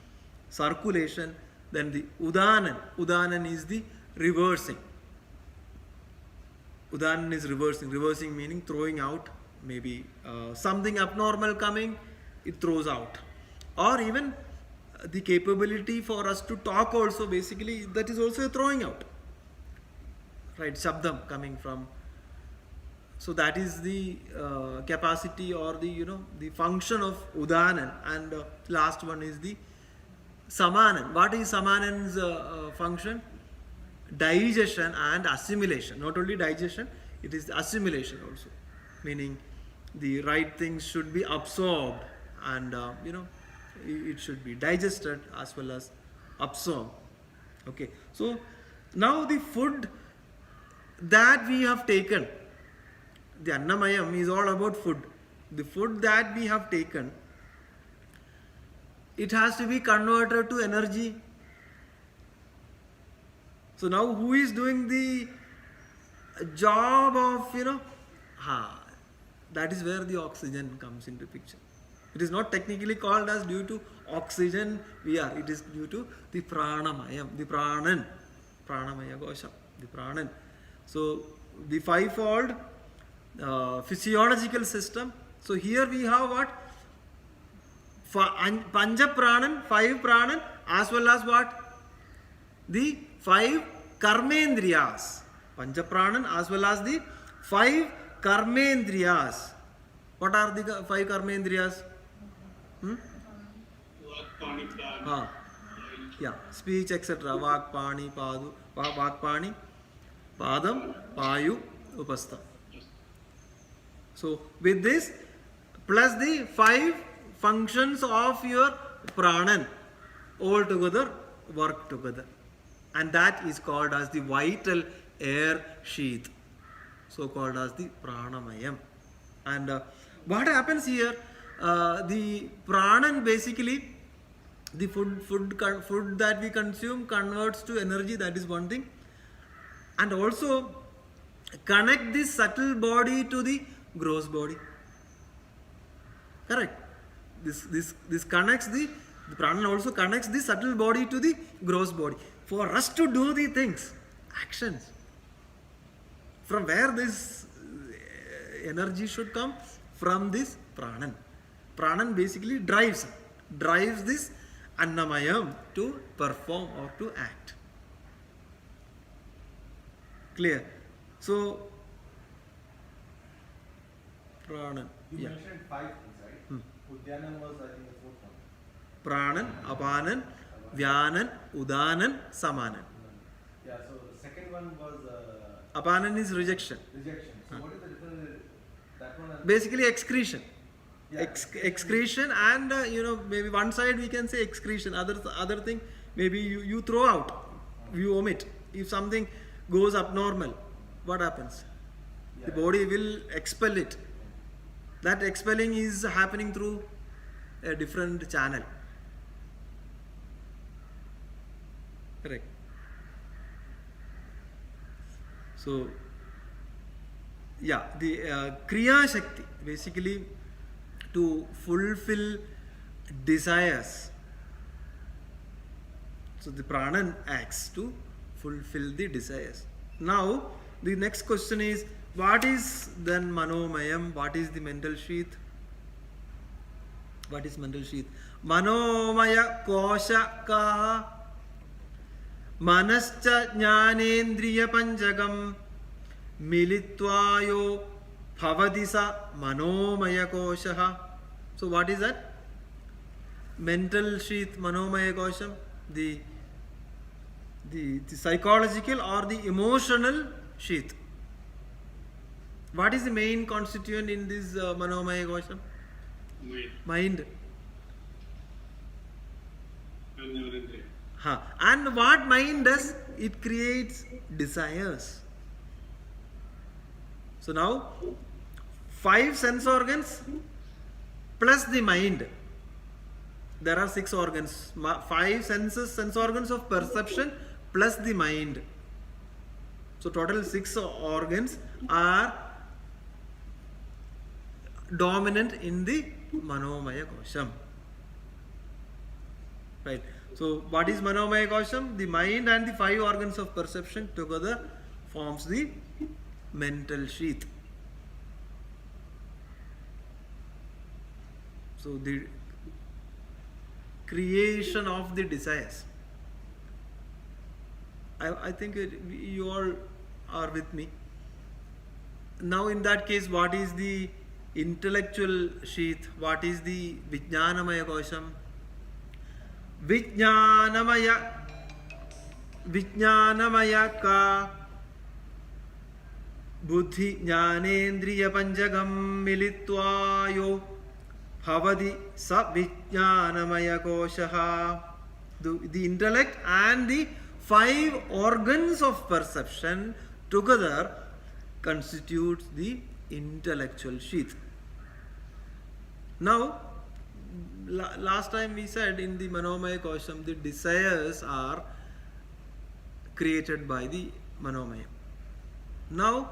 circulation, then the Udanan is the reversing. Udanan is reversing meaning throwing out, maybe something abnormal coming, it throws out. Or even the capability for us to talk also, basically that is also a throwing out, right? Shabdam coming from. So that is the capacity or the the function of Udanan. And last one is the Samanan. What is Samanan's function? Digestion and assimilation. Not only digestion, it is assimilation also, meaning the right things should be absorbed and it should be digested as well as absorbed. Okay, so now the food that we have taken, the Annamayam is all about food. The food that we have taken, it has to be converted to energy. So now who is doing the job of, that is where the oxygen comes into picture. It is not technically called as due to oxygen it is due to the Pranamayam, the Pranan, Pranamaya Kosha, the Pranan. So the fivefold physiological system. So here we have what? Panja Pranan, 5 Pranan, as well as what? The 5 Karmendriyas. Panja Pranan as well as the 5 Karmendriyas. What are the 5 Karmendriyas? Yeah, speech, etc. Vak, Pani, Padu, Vak, Pani, Padam, Payu, Upastha. So with this, plus the 5 functions of your Pranan, all together work together. And that is called as the vital air sheath, so called as the Pranamayam. And what happens here? The Pranan, basically the food that we consume converts to energy. That is one thing. And also connect this subtle body to the gross body. Correct. This connects the Pranan also connects the subtle body to the gross body. For us to do the things, actions, from where this energy should come? From this Pranan. Pranan basically drives this Annamayam to perform or to act. Clear? So, Pranan. You mentioned 5 things, right? Udyanan was, I think, the 4th one. Pranan, Apanan, Vyanan, Udanan, Samanan. Yeah, so the second one was Apanan is rejection. rejection. So what is the difference? That one Basically excretion. Yeah. Excretion and maybe one side we can say excretion, other thing maybe you throw out, you omit. If something goes abnormal, what happens? The body will expel it. That expelling is happening through a different channel. Correct. So yeah, the Kriya Shakti, basically to fulfill desires. So the Pranan acts to fulfill the desires. Now the next question is, what is then Manomayam? What is the mental sheath? What is mental sheath? Manomaya Kosha Kaha Manascha Jnanendriya Panchagam Militvayo Bhavadisa Manomaya Koshaha. So what is that? Mental sheath, Manomaya Kosham, the psychological or the emotional sheath. What is the main constituent in this Manomaya Kosham? Mind. And what mind does? It creates desires. So now 5 sense organs plus the mind. There are 6 organs. 5 sense organs of perception plus the mind. So total 6 organs are dominant in the Manomaya Kosham. Right. So what is Manomaya Kosham? The mind and the 5 organs of perception together forms the mental sheath. So the creation of the desires. I think you all are with me. Now in that case, what is the intellectual sheath? What is the Vijnanamaya Kosham? Vijnanamaya ka buddhi jnanendriya panchagam militvayo bhavati sa vijnanamaya koshaha. The intellect and the 5 organs of perception together constitutes the intellectual sheath. Now, last time we said in the Manomaya Kosham, the desires are created by the Manomaya. Now,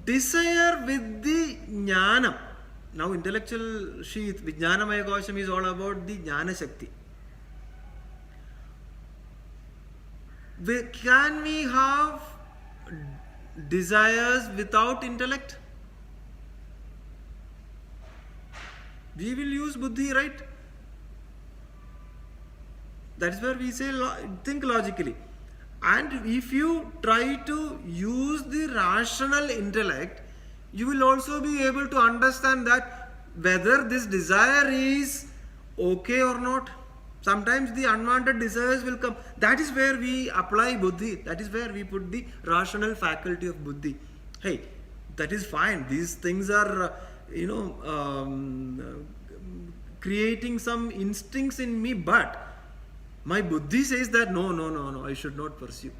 desire with the Jnana. Now, intellectual sheath, Vijnanamaya Kosham is all about the Jnana Shakti. Can we have desires without intellect? We will use buddhi, right? That is where we say think logically. And if you try to use the rational intellect, you will also be able to understand that whether this desire is okay or not. Sometimes the unwanted desires will come. That is where we apply buddhi. That is where we put the rational faculty of buddhi. Hey, that is fine. These things are, creating some instincts in me, but my buddhi says that no, I should not pursue.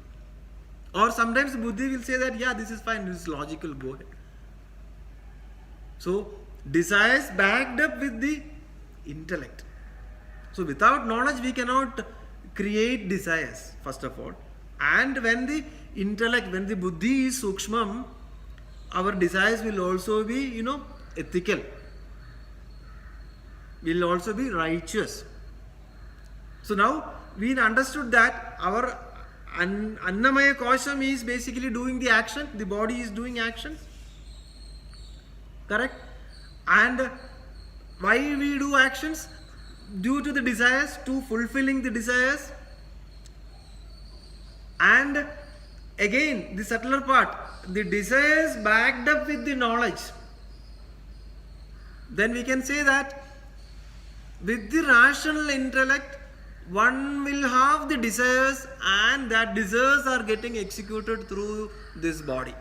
Or sometimes buddhi will say that, yeah, this is fine, this is logical, go ahead. So, desires backed up with the intellect. So without knowledge we cannot create desires, first of all. And when the intellect, when the buddhi is sukshmam, our desires will also be, ethical. Will also be righteous. So now we understood that our Annamaya Kosham is basically doing the action, the body is doing action. Correct? And why we do actions? Due to the desires, to fulfilling the desires. And again, the subtler part, the desires backed up with the knowledge. Then we can say that with the rational intellect, one will have the desires, and that desires are getting executed through this body.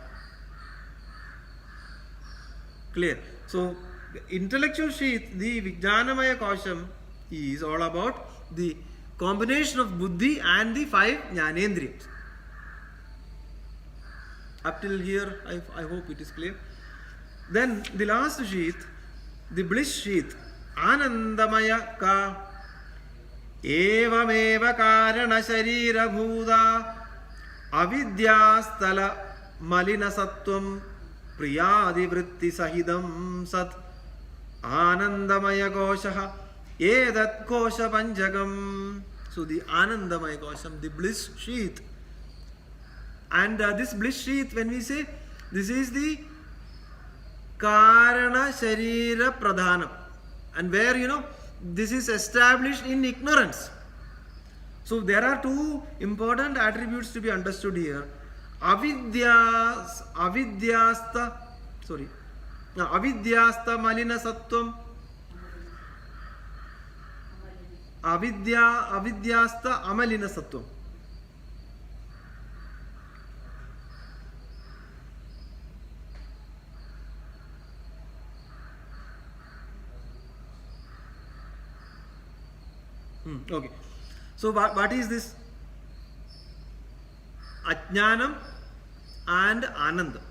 Clear? So, intellectual sheath, the Vijnanamaya Kosham, is all about the combination of buddhi and the 5 jnanendriyas. Up till here, I hope it is clear. Then the last sheath, the bliss sheath, Anandamaya ka evameva karana sharira bhuda avidyastala malina sattvam priyadi vritti sahidam sat Anandamaya koshaha Edat kosha panjagam. So the Anandamaya Kosham, the bliss sheath. And this bliss sheath, when we say, this is the Karana Sharira Pradhanam. And where, this is established in ignorance. So there are 2 important attributes to be understood here. Avidyasta malina sattvam. Avidyasta amalina sattvam. Okay. So what is this? Ajnanam and Ananda.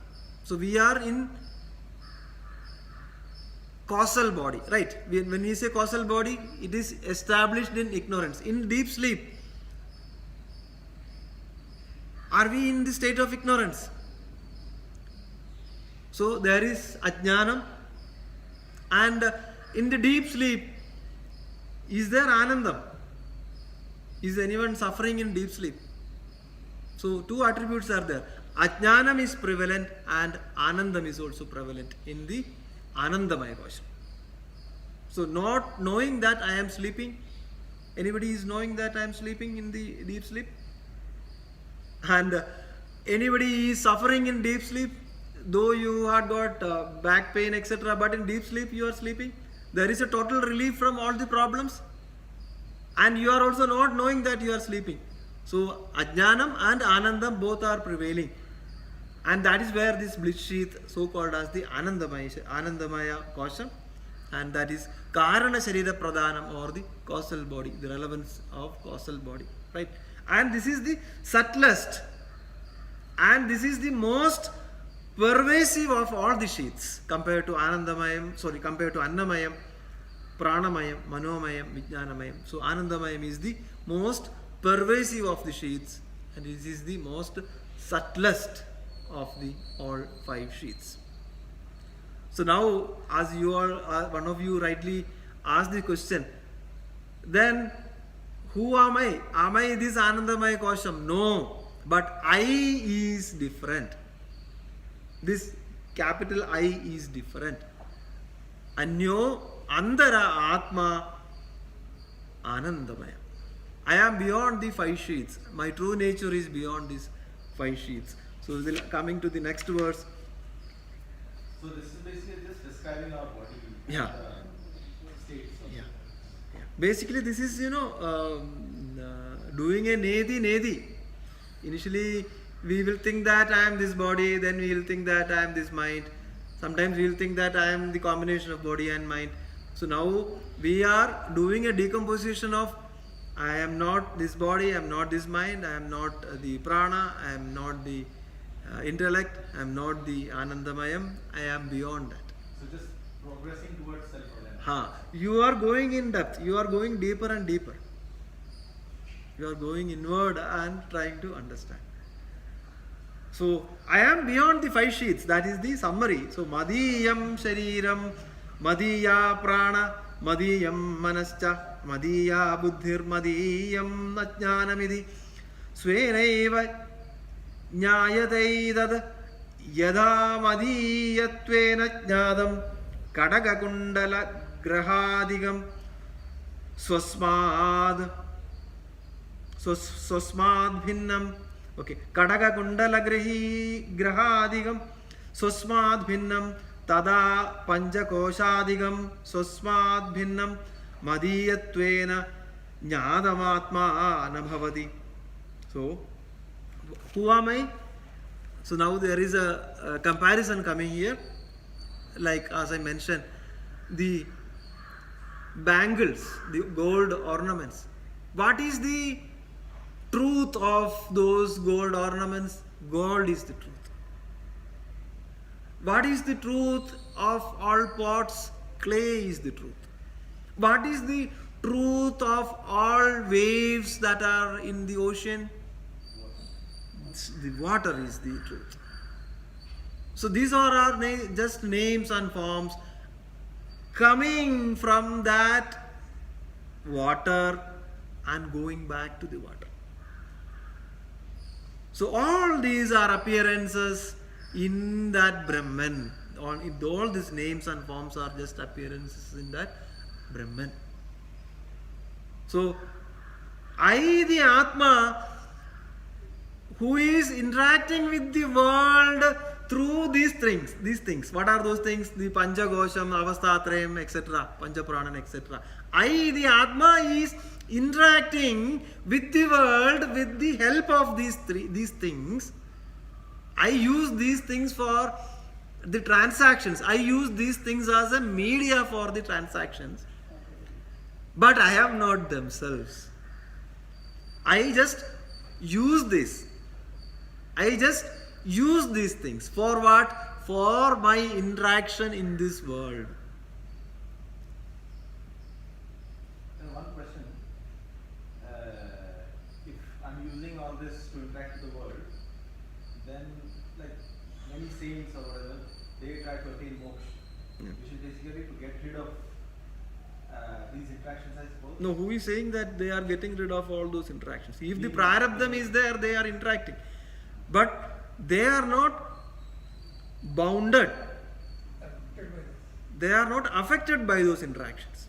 So we are in causal body, right? When we say causal body, it is established in ignorance. In deep sleep, are we in the state of ignorance? So there is ajnanam And in the deep sleep, is there Anandam? Is anyone suffering in deep sleep? So two attributes are there. Ajnanam is prevalent and Anandam is also prevalent in the Anandamaya Kosha. So not knowing that I am sleeping. Anybody is knowing that I am sleeping in the deep sleep? And anybody is suffering in deep sleep, though you had got back pain, etc., but in deep sleep you are sleeping. There is a total relief from all the problems, and you are also not knowing that you are sleeping. So Ajnanam and Anandam both are prevailing, and that is where this bliss sheath, so called as the Anandamaya Kosha, and that is Karana Sharira Pradhanam, or the causal body, the relevance of causal body, right? And this is the subtlest, and this is the most pervasive of all the sheaths compared to compared to Annamayam, Pranamayam, Manomayam, Vijnanamayam. So Anandamayam is the most pervasive of the sheaths, and this is the most subtlest of the all 5 sheaths. So now, as you all, one of you rightly asked the question, then who am I? Am I this Anandamaya Kosham? No, but I is different. This capital I is different. Anyo Andara Atma Anandamaya. I am beyond the 5 sheaths. My true nature is beyond these 5 sheaths. So coming to the next verse. So this is basically just describing our body. Yeah. States. Yeah. Basically, this is, doing a nedi. Initially, we will think that I am this body, then we will think that I am this mind. Sometimes we will think that I am the combination of body and mind. So now we are doing a decomposition of I am not this body, I am not this mind, I am not the prana, I am not the intellect, I am not the Anandamayam, I am beyond that. So just progressing towards self-awareness. You are going in depth, you are going deeper and deeper. You are going inward and trying to understand. So I am beyond the 5 sheaths, that is the summary. So Madiyam Shariram, Madiya Prana, Madiyam Manascha, Madiya Buddhir, Madiyam Ajnanamidhi, Svenaiva Nyayataidad Yada Madiyatvena Jnadam Kadagakundala Grahadigam Swasmad Bhinnam. Okay, Kadaga Kundala Grahadigam Swasmad Bhinnam Tada Panchakoshadigam Swasmad Bhinnam Madiyatvena Nyadamatma Anabhavati. So, who am I? So now there is a comparison coming here. Like as I mentioned, the bangles, the gold ornaments. What is the truth of those gold ornaments? Gold is the truth. What is the truth of all pots? Clay is the truth. What is the truth of all waves that are in the ocean? The water is the truth. So these are our just names and forms coming from that water and going back to the water. So all these are appearances in that Brahman. All these names and forms are just appearances in that Brahman. So I, the Atma, who is interacting with the world through these things. What are those things? The Panchagosham, Avastatrayam, etc., Panchapranan, etc. I, the Atma, is interacting with the world with the help of these things. I use these things for the transactions. I use these things as a media for the transactions. But I am not themselves. I just use this. I just use these things. For what? For my interaction in this world. And one question. If I'm using all this to interact with the world, then like many saints or whatever, they try to attain moksha. Yeah. Which is basically to get rid of these interactions, I suppose. No, who is saying that they are getting rid of all those interactions? If the prarabdham is there, they are interacting. But they are not bounded. They are not affected by those interactions.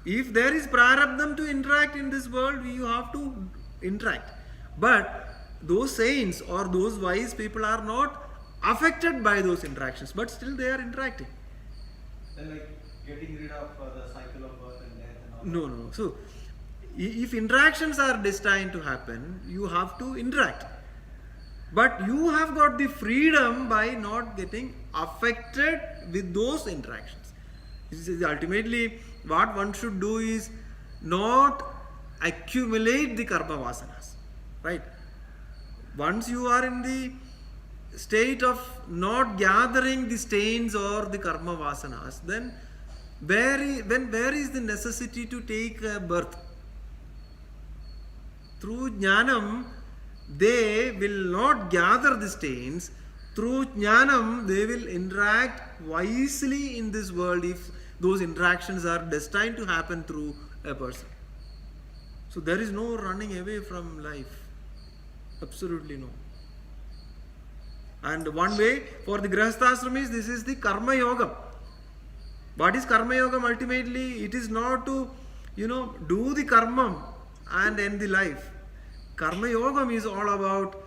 If there is prarabdham to interact in this world, you have to interact. But those saints or those wise people are not affected by those interactions, but still they are interacting. Then like getting rid of the cycle of birth and death and all No, that. no. So, if interactions are destined to happen, you have to interact. But you have got the freedom by not getting affected with those interactions. This is ultimately what one should do is not accumulate the karma vasanas. Right? Once you are in the state of not gathering the stains or the karma vasanas, then where is the necessity to take a birth? Through jnanam, they will not gather the stains. Through jnanam, they will interact wisely in this world if those interactions are destined to happen through a person. So there is no running away from life. Absolutely no. And one way for the grihasthashramis, this is the karma yoga. What is karma yoga? Ultimately, it is not to, do the karma and end the life. Karma yoga is all about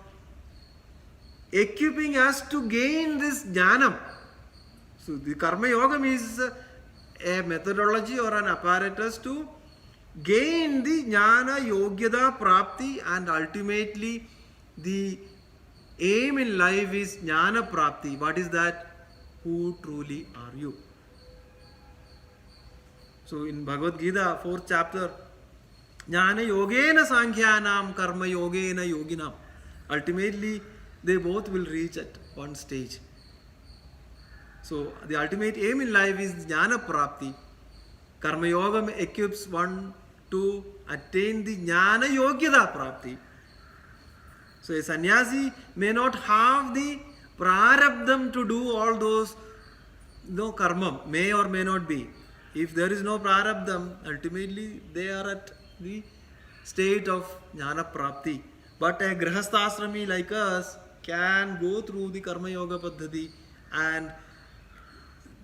equipping us to gain this jnanam. So the karma yoga is a methodology or an apparatus to gain the jnana yogyada prapti, and ultimately the aim in life is jnana prapti. What is that? Who truly are you? So in Bhagavad Gita, 4th chapter, Jnana yogena sankhyanam karma yogena yoginam. Ultimately, they both will reach at one stage. So the ultimate aim in life is jnana prapti. Karma yoga equips one to attain the jnana yogyada prapti. So a sannyasi may not have the prarabdham to do all those karma, may or may not be. If there is no prarabdham, ultimately they are at the state of jnana prapti. But a grihasthasrami like us can go through the karma yoga paddhati and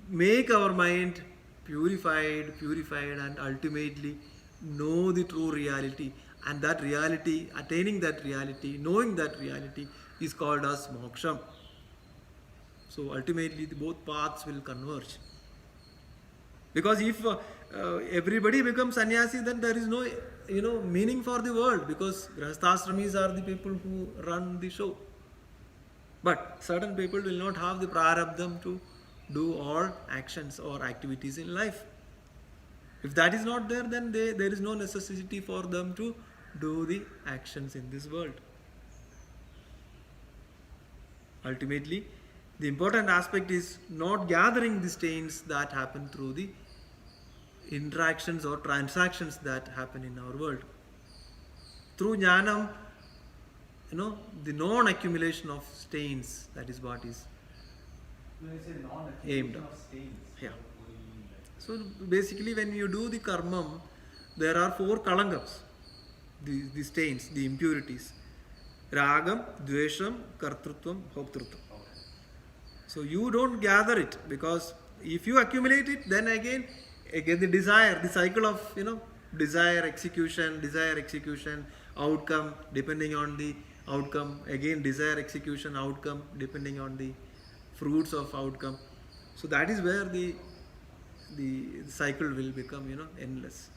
make our mind purified, and ultimately know the true reality. And that reality, attaining that reality, knowing that reality is called as moksham. So ultimately both paths will converge. Because if everybody becomes sannyasi, then there is no meaning for the world, because grihasthasramis are the people who run the show. But certain people will not have the prarabdham to do all actions or activities in life. If that is not there, then there is no necessity for them to do the actions in this world. Ultimately, the important aspect is not gathering the stains that happen through the interactions or transactions that happen in our world. Through jnanam, the non-accumulation of stains, that is what is When you say aimed non-accumulation at. of stains, Yeah. what do you mean by that? So basically, when you do the karmam, there are 4 kalankams, the stains, the impurities: ragam, dvesham, kartrutvam, bhoktrutvam. So you don't gather it, because if you accumulate it, then again the desire, the cycle of desire, execution, outcome, depending on the outcome, again desire, execution, outcome, depending on the fruits of outcome. So that is where the cycle will become endless.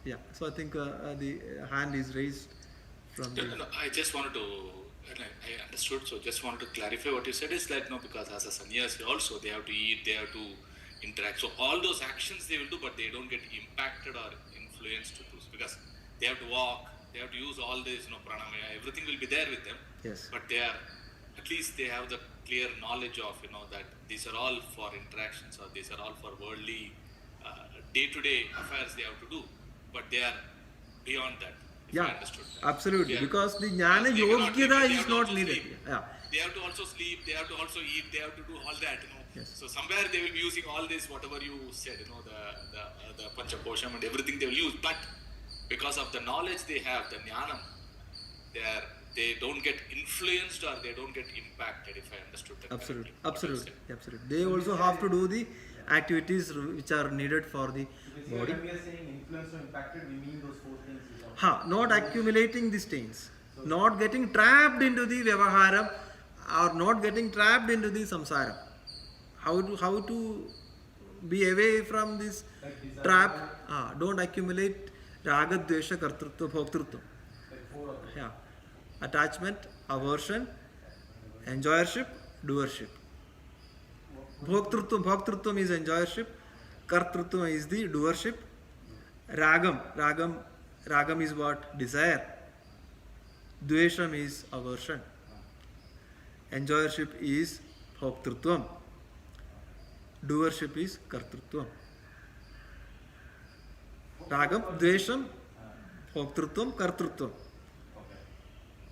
Yeah. So I think the hand is raised from the. No, I just wanted to. I understood. So just wanted to clarify what you said is like because as a sannyasi also they have to eat, they have to interact. So all those actions they will do, but they don't get impacted or influenced to do, because they have to walk, they have to use all this pranamaya, everything will be there with them. Yes. But they are, at least they have the clear knowledge of that these are all for interactions, or these are all for worldly day-to-day affairs they have to do, but they are beyond that. if I Yeah, understood that. absolutely. Yeah. Because the jnana They cannot- yogyata they is have to not also needed. sleep. Yeah. They have to also sleep, they have to also eat, they have to do all that, Yes. So somewhere they will be using all this, whatever you said, the Panchakosham and everything they will use. But because of the knowledge they have, the jnanam, they don't get influenced or they don't get impacted, if I understood that Absolutely, correctly. What you absolutely, said. absolutely. They also have to do the activities which are needed for the Basically, body. when we are saying influenced or impacted, we mean those four things. Which are Not accumulating the stains, not getting trapped into the vyavaharam, or not getting trapped into the samsara. How to be away from this like desire, trap? Don't accumulate raga, dvesha, kartrutva, bhoktrutva. like four of them. Yeah, attachment, aversion, enjoyership, doership. Bhoktrutvam is enjoyership, kartrutvam is the doership. Ragam is what? Desire. Dvesham is aversion. Enjoyership is bhoktrutvam. Doership is kartrutvam. Ragam, dvesham, bhoktrutvam, kartrutvam.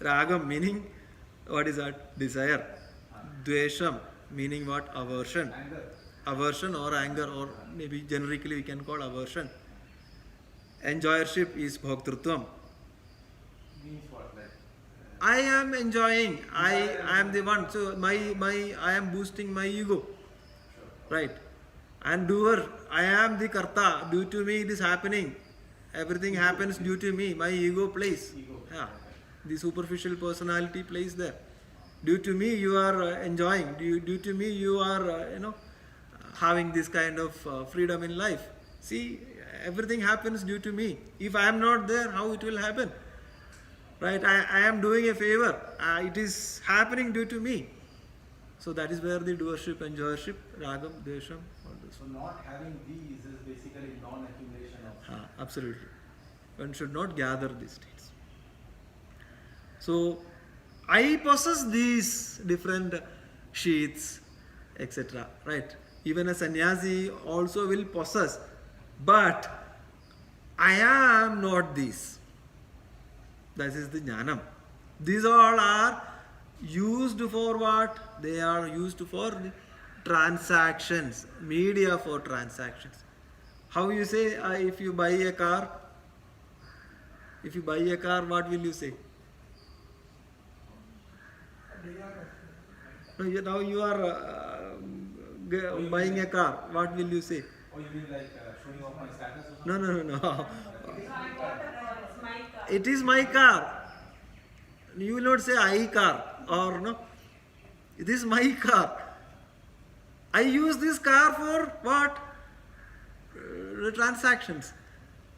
Ragam meaning what is that? Desire. Dvesham meaning what? Aversion. Anger Aversion or anger, or maybe generically we can call aversion. Enjoyership is bhoktrutvam. means what? Like I am enjoying. I am the one. So I am boosting my ego. Right. And doer, I am the karta. Due to me it is happening. Everything happens due to me. My ego plays. Ego. Yeah. The superficial personality plays there. Due to me you are enjoying. Due to me you are having this kind of freedom in life. See, everything happens due to me. If I am not there, how it will happen? Right? I am doing a favor. It is happening due to me. So that is where the doership, enjoyership, ragam, dvesham, all this. so not having these is basically non-accumulation of. Absolutely. One should not gather these states. So I possess these different sheaths, etc. Right? Even a sannyasi also will possess, but I am not these. That is the jnanam. These all are used for what? They are used for the transactions, media for transactions. How you say if you buy a car? If you buy a car, what will you say? No, now you are buying a car. What will you say? Or you mean like showing off my status or something? No. It is my car. You will not say I car or no. It is my car. I use this car for what? Transactions.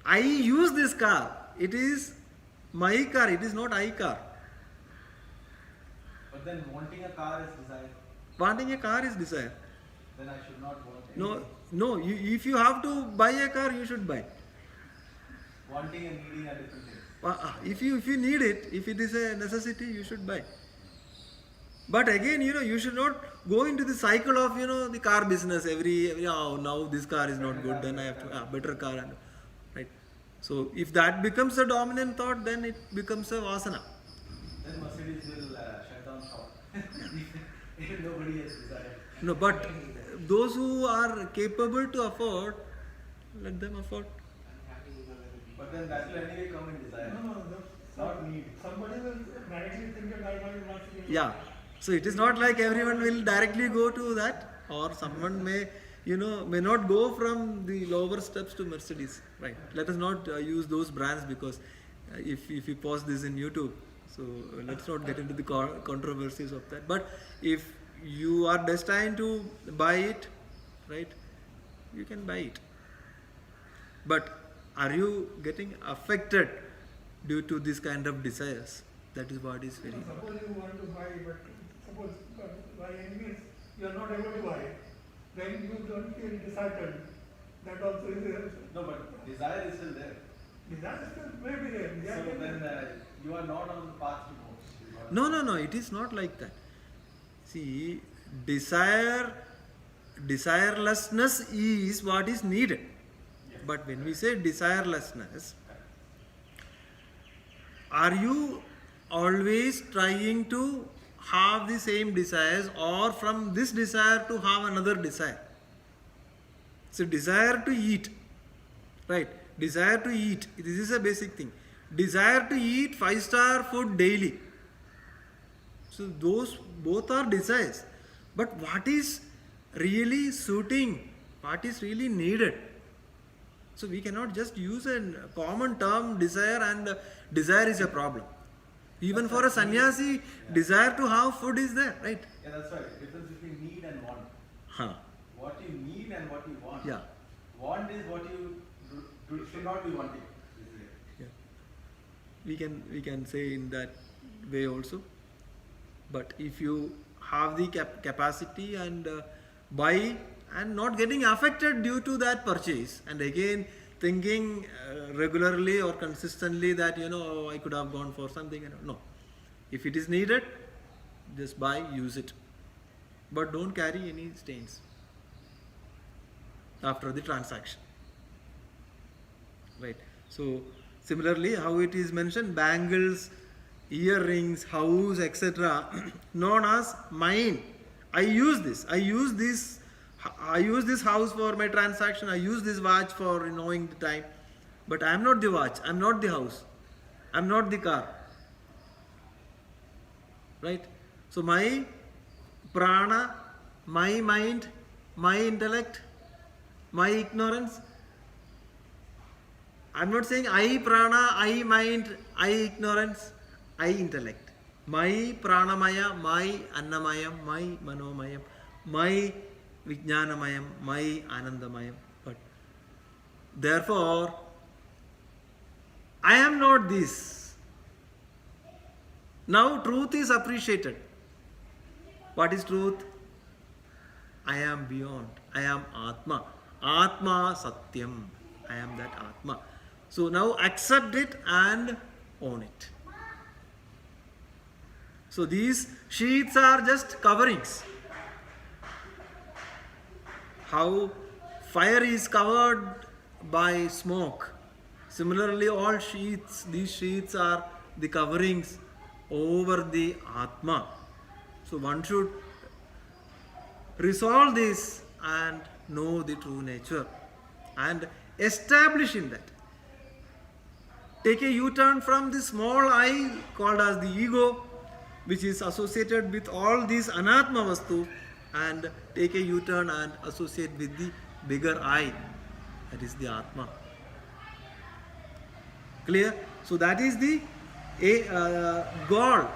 I use this car. It is my car. It is not I car. But then wanting a car is desire. Wanting a car is desire. Then I should not want anything. No. If you have to buy a car, you should buy. Wanting and needing are different things. If you need it, if it is a necessity, you should buy. But again, you should not go into the cycle of the car business. Every now this car is not good, then I have to better car, right. So if that becomes a dominant thought, then it becomes a vasana. Then Mercedes will shut down shop. If nobody has desire. No, but those who are capable to afford, let them afford. But then that will anyway come in desire. Not need. Somebody will directly think that I want to be. Yeah. So it is not like everyone will directly go to that, or someone may not go from the lower steps to Mercedes. Right. Let us not use those brands, because if you post this in YouTube, so let's not get into the controversies of that. But if you are destined to buy it, right, you can buy it. But are you getting affected due to this kind of desires? That is what is very important. Suppose you want to buy, but suppose by any means you are not able to buy it, then you don't feel disheartened. That also is a No, but desire is still there. disaster, maybe there. So then you are not on the path to moksha. No, it is not like that. See, desirelessness is what is needed. But when we say desirelessness, Are you always trying to have the same desires, or from this desire to have another desire? So desire to eat, right? Desire to eat, this is a basic thing. Desire to eat 5-star food daily. So those both are desires. But what is really suiting? What is really needed? So we cannot just use a common term desire, and desire is a problem. Even for a sannyasi, desire to have food is there, right? Yeah, that's right. Difference between need and want. Huh. What you need and what you want. Yeah. Want is what you should not be wanting. Yeah. We can say in that way also. But if you have the capacity and buy and not getting affected due to that purchase, and again thinking regularly or consistently that I could have gone for something, no. If it is needed, just buy, use it, but don't carry any stains after the transaction, right? So similarly, how it is mentioned, bangles, earrings, house, etc., known as mine. I use this house for my transaction, I use this watch for knowing the time, but I am not the watch, I am not the house, I am not the car, right? So my prana, my mind, my intellect, my ignorance, I am not saying I prana, I mind, I ignorance, I intellect. My pranamaya, my annamayam, my manomayam, my vijnanamayam, my anandamayam. But therefore, I am not this. Now truth is appreciated. What is truth? I am beyond. I am Atma. Atma Satyam. I am that Atma. So now accept it and own it. So these sheets are just coverings. How fire is covered by smoke. Similarly, all sheets, these sheets are the coverings over the Atma. So one should resolve this and know the true nature and establish in that. Take a U-turn from the small I called as the ego, which is associated with all these anatma vastu, and take a U-turn and associate with the bigger I, that is the Atma. Clear? So that is the goal,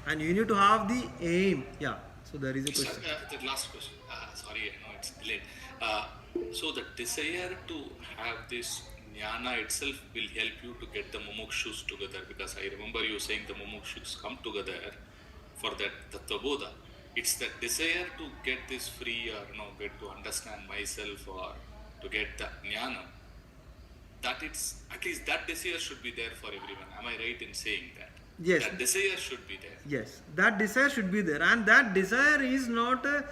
and you need to have the aim. Yeah. So there is a question. The last question. Sorry, I know it's delayed. So the desire to have this jnana itself will help you to get the mumukshus together, because I remember you saying the mumukshus come together for that Tattwabodha. It's the desire to get this free, or get to understand myself, or to get the jnana. That it's at least that desire should be there for everyone. Am I right in saying that? Yes. That desire should be there. Yes, that desire should be there, and that desire is not a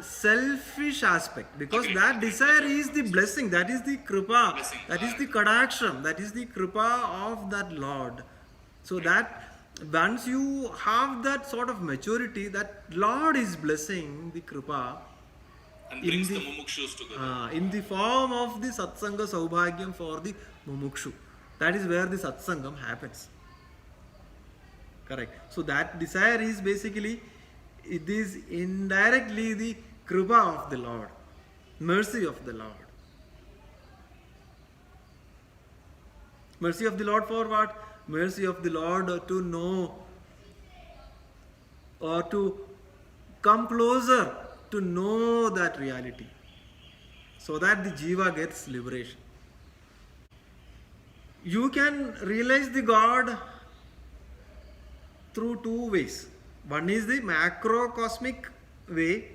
selfish aspect, because Agreed. that desire is the blessing, that is the kripa, Blessing. that is the kadaksham, that is the kripa of that Lord. So that once you have that sort of maturity, that Lord is blessing the kripa And brings the mumukshus together. in the form of the satsanga saubhagyam for the mumukshu. That is where the satsangam happens. Correct. So that desire is basically, it is indirectly the kripa of the Lord, mercy of the Lord. Mercy of the Lord for what? Mercy of the Lord to know, or to come closer to know that reality, so that the jiva gets liberation. You can realize the God through two ways. One is the macrocosmic way,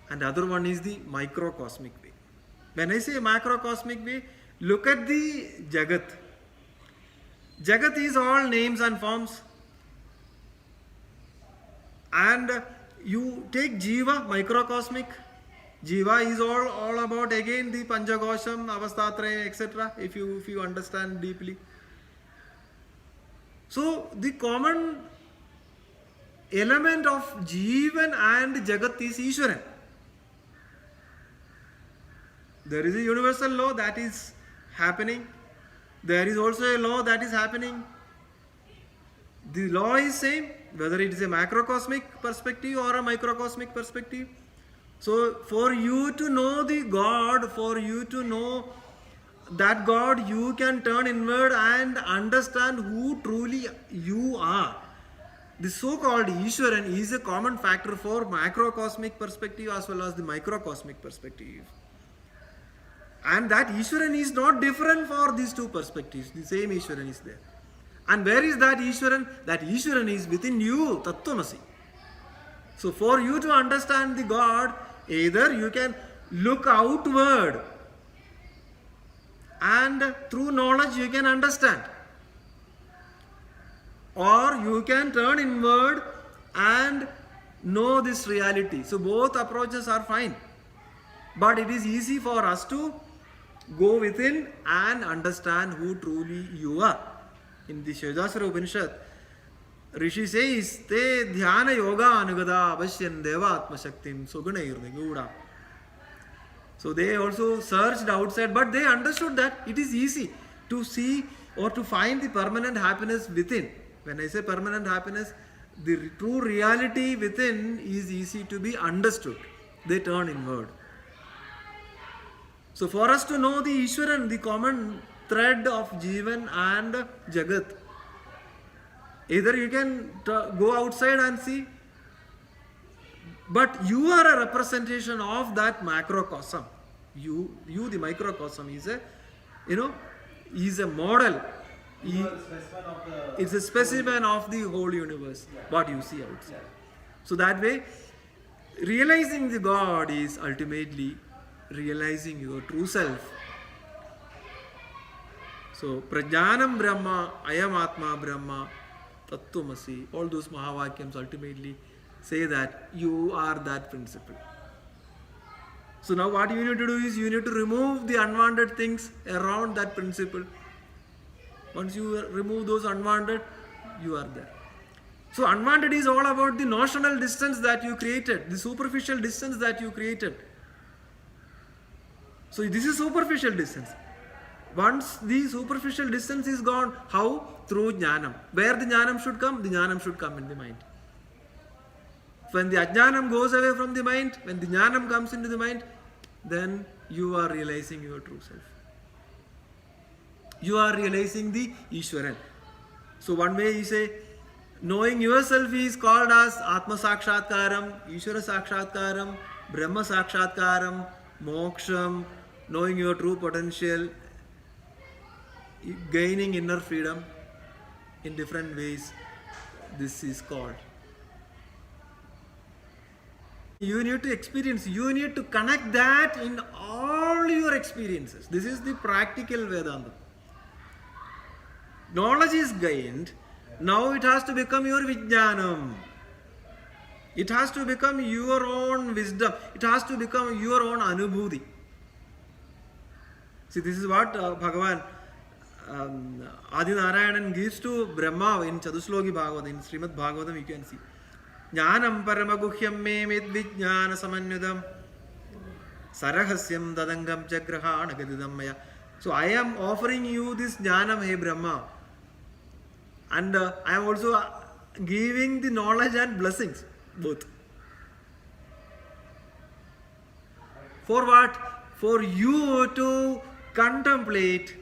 and the other one is the microcosmic way. When I say macrocosmic way, look at the Jagat. Jagat is all names and forms. And you take Jiva, microcosmic. Jiva is all about again the Panchakosham, Avastatraya, etc. If you understand deeply. So the common element of Jivan and Jagat is Ishwaran. There is a universal law that is happening. There is also a law that is happening. The law is same, whether it is a macrocosmic perspective or a microcosmic perspective. So for you to know the God, for you to know that God, you can turn inward and understand who truly you are. The so-called Ishwaran is a common factor for macrocosmic perspective as well as the microcosmic perspective. And that Ishwaran is not different for these two perspectives. The same Ishwaran is there. And where is that Ishwaran? That Ishwaran is within you, Tattwamasi. So for you to understand the God, either you can look outward and through knowledge you can understand, or you can turn inward and know this reality. So both approaches are fine. But it is easy for us to go within and understand who truly you are. In the Shvedasvara Upanishad, Rishi says, Te dhyana yoga anugada avashyan deva atma shaktim sugunair niguda. So they also searched outside, but they understood that it is easy to see or to find the permanent happiness within. When I say permanent happiness, the true reality within is easy to be understood. They turn inward. So for us to know the Ishwaran, the common thread of Jivan and Jagat, either you can go outside and see, but you are a representation of that macrocosm. You the microcosm is a, is a model. It's a specimen of the whole universe, what you see outside. So that way, realizing the God is ultimately realizing your true self. So, Prajnanam Brahma, Ayam Atma Brahma, Tattwamasi, all those Mahavakyams ultimately say that you are that principle. So now what you need to do is you need to remove the unwanted things around that principle. Once you remove those unwanted, you are there. So unwanted is all about the notional distance that you created, the superficial distance that you created. So this is superficial distance. Once the superficial distance is gone, how? Through jnanam. Where the jnanam should come? The jnanam should come in the mind. When the ajnanam goes away from the mind, when the jnanam comes into the mind, then you are realizing your true self. You are realizing the Ishwaran. So one way you say, knowing yourself is called as Atma Sakshatkaram, Ishwara Sakshatkaram, Brahma Sakshatkaram, Moksham, knowing your true potential, gaining inner freedom in different ways. This is called. You need to experience, you need to connect that in all your experiences. This is the practical Vedanta. Knowledge is gained, now it has to become your Vijnanam. It has to become your own wisdom. It has to become your own Anubhuti. See, this is what Bhagavan Adi Narayanan gives to Brahma in Chatushloki Bhagavatam, in Srimad Bhagavatam you can see. Jnanam paramaguhyam me medvijnana samanyudam sarahasyam dadangam chagrahana gadidam maya. So I am offering you this jnanam, hey Brahma. And I am also giving the knowledge and blessings, both. For what? For you to contemplate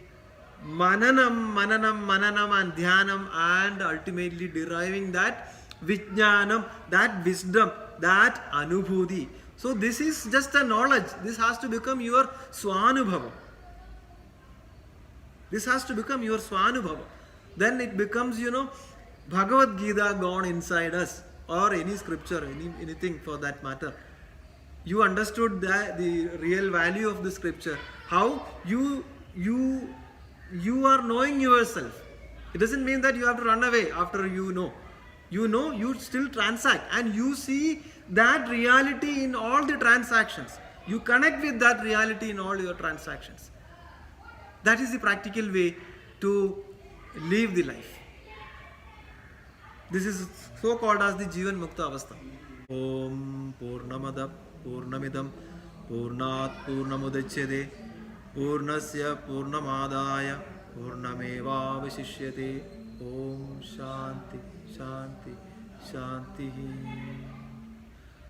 mananam and dhyanam, and ultimately deriving that vijnanam, that wisdom, that anubhuti. So this is just a knowledge. This has to become your swanubhava. This has to become your swanubhava. Then it becomes, Bhagavad Gita gone inside us, or any scripture, anything for that matter. You understood the real value of the scripture. How you are knowing yourself. It doesn't mean that you have to run away after you know. You still transact, and you see that reality in all the transactions. You connect with that reality in all your This is so called as the Jivan Mukta Avastha. Om Purnamada Purnamidam Purnat Purnamudachyate Purnasya Purnamadaya Purnameva Vishishyate. Om Shanti Shanti Shanti.